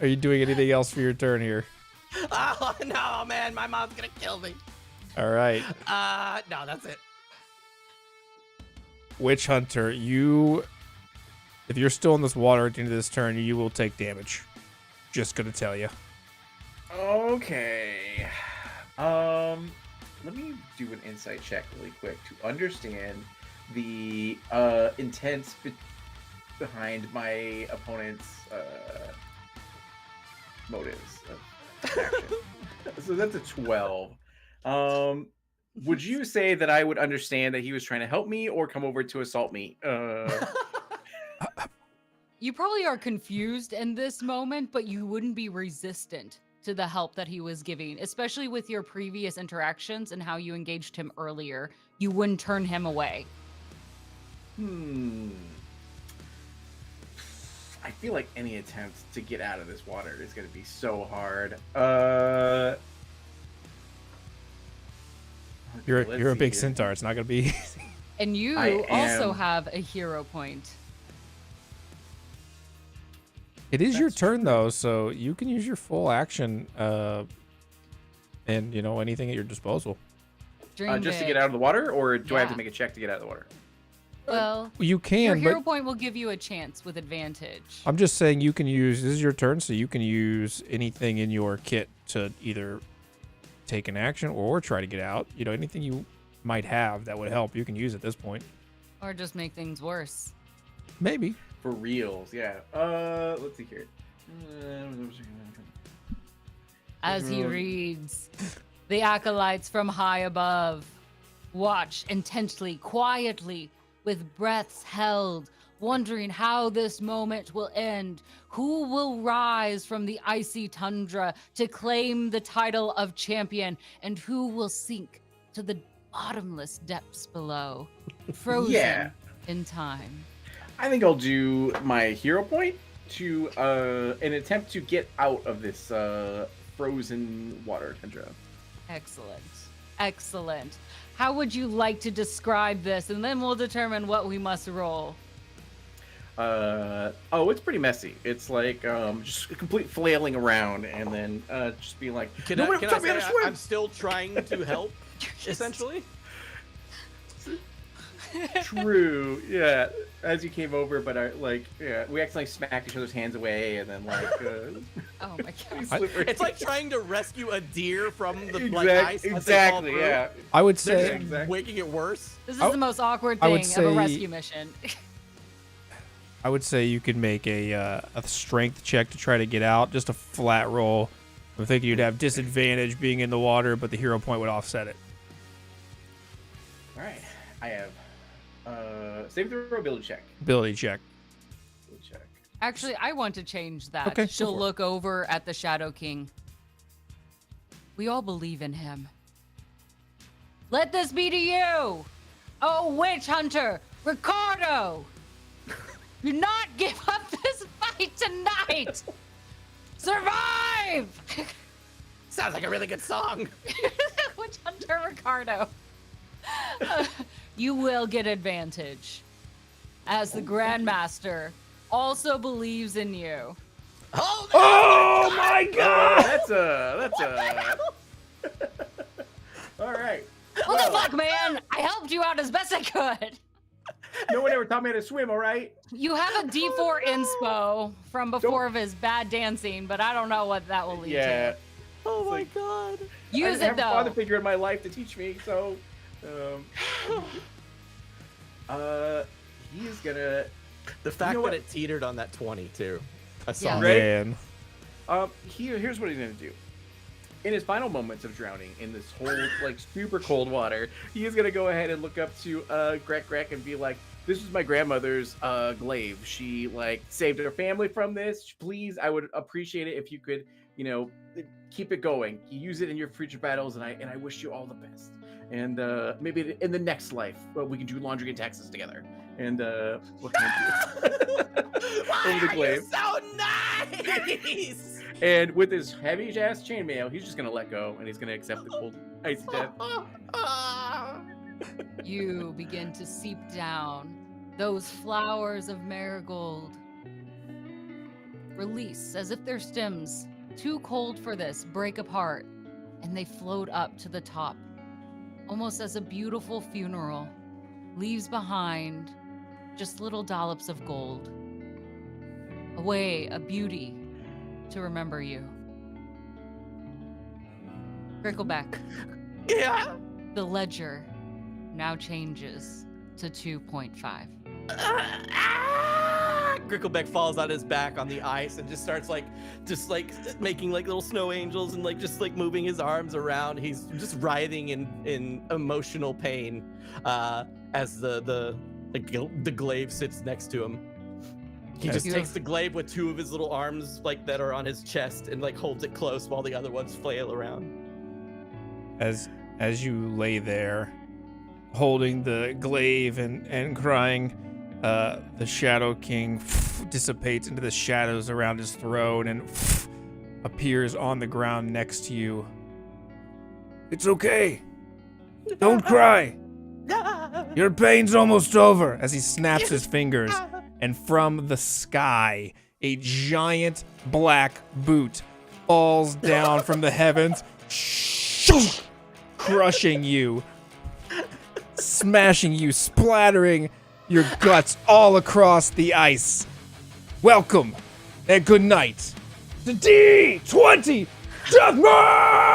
Are you doing anything else for your turn here? Oh no, man, my mom's gonna kill me. All right. No, that's it. Witch Hunter, if you're still in this water at the end of this turn, you will take damage. Just gonna tell you. Okay. Let me do an insight check really quick to understand the intent behind my opponent's motives of action. So that's a 12. Would you say that I would understand that he was trying to help me or come over to assault me? You probably are confused in this moment, but you wouldn't be resistant to the help that he was giving, especially with your previous interactions and how you engaged him earlier. You wouldn't turn him away. I feel like any attempt to get out of this water is going to be so hard. You're a big centaur. It's not gonna be easy. And you I also am- have a hero point. It is your That's turn though, so you can use your full action, and anything at your disposal. Dream Just to big. get out of the water, or do I have to Yeah. make a check to get out of the water? Well, You your can, hero but point will give you a chance with advantage. I'm just saying you can use. This is your turn, so you can use anything in your kit to either take an action or try to get out. Anything you might have that would help, you can use at this point. Or just make things worse. Maybe. For reals, yeah. Let's see here. As he reads, the acolytes from high above watch intently, quietly, with breaths held, wondering how this moment will end. Who will rise from the icy tundra to claim the title of champion, and who will sink to the bottomless depths below, frozen in time? I think I'll do my hero point to an attempt to get out of this frozen water tundra. Excellent. Excellent. How would you like to describe this? And then we'll determine what we must roll. It's pretty messy. It's like just a complete flailing around and then just being like, Can no, I tell me how to say swim. I'm still trying to help, essentially? True. Yeah. As you came over, but we accidentally smacked each other's hands away, and then Oh my god. slippery. It's like trying to rescue a deer from the ice. as they fall Exactly. through. Yeah. I would They're say. just making it worse. This is the most awkward I would thing of a say- rescue mission. I would say you could make a strength check to try to get out, just a flat roll. I'm thinking you'd have disadvantage being in the water, but the hero point would offset it. All right. I have Save throw, ability check. Ability check. Ability check. Actually, I want to change that. Okay, go She'll for it. look over at the Shadow King. We all believe in him. Let this be to you, oh witch hunter, Ricardo. Do not give up this fight tonight. Survive! Sounds like a really good song. Witch hunter Ricardo. You will get advantage, as the Grandmaster also believes in you. Oh my god! That's a. All right. What the fuck, man? I helped you out as best I could. No one ever taught me how to swim. All right. You have a D4 inspo from before of his bad dancing, but I don't know what that will lead to. Oh my god. Use I it have a father though. figure in my life to teach me, so he's gonna. The fact what? that it teetered on that 20 too. I saw Yeah. it. Man. Here's what he's gonna do. In his final moments of drowning in this whole like super cold water, he is gonna go ahead and look up to Grek and be like, "This was my grandmother's glaive. She like saved her family from this. Please, I would appreciate it if you could, keep it going. You use it in your future battles, and I wish you all the best. And maybe in the next life, we can do laundry and taxes together. And what can I do? Over the glaive. So nice. And with his heavy ass chainmail, he's just gonna let go, and he's gonna accept the cold icy death. You begin to seep down. Those flowers of marigold release as if their stems, too cold for this, break apart, and they float up to the top, almost as a beautiful funeral leaves behind just little dollops of gold. A beauty to remember you. Grickleback. Yeah. The ledger now changes to 2.5. Grickleback falls on his back on the ice and just starts making like little snow angels and just moving his arms around. He's just writhing in emotional pain as the glaive sits next to him. He just takes the glaive with two of his little arms that are on his chest and holds it close while the other ones flail around. As you lay there, holding the glaive and crying, the Shadow King dissipates into the shadows around his throne and appears on the ground next to you. It's okay. Don't cry. Your pain's almost over. As he snaps his fingers, and from the sky, a giant black boot falls down from the heavens, crushing you, smashing you, splattering your guts all across the ice. Welcome and good night to D20 Deathmatch!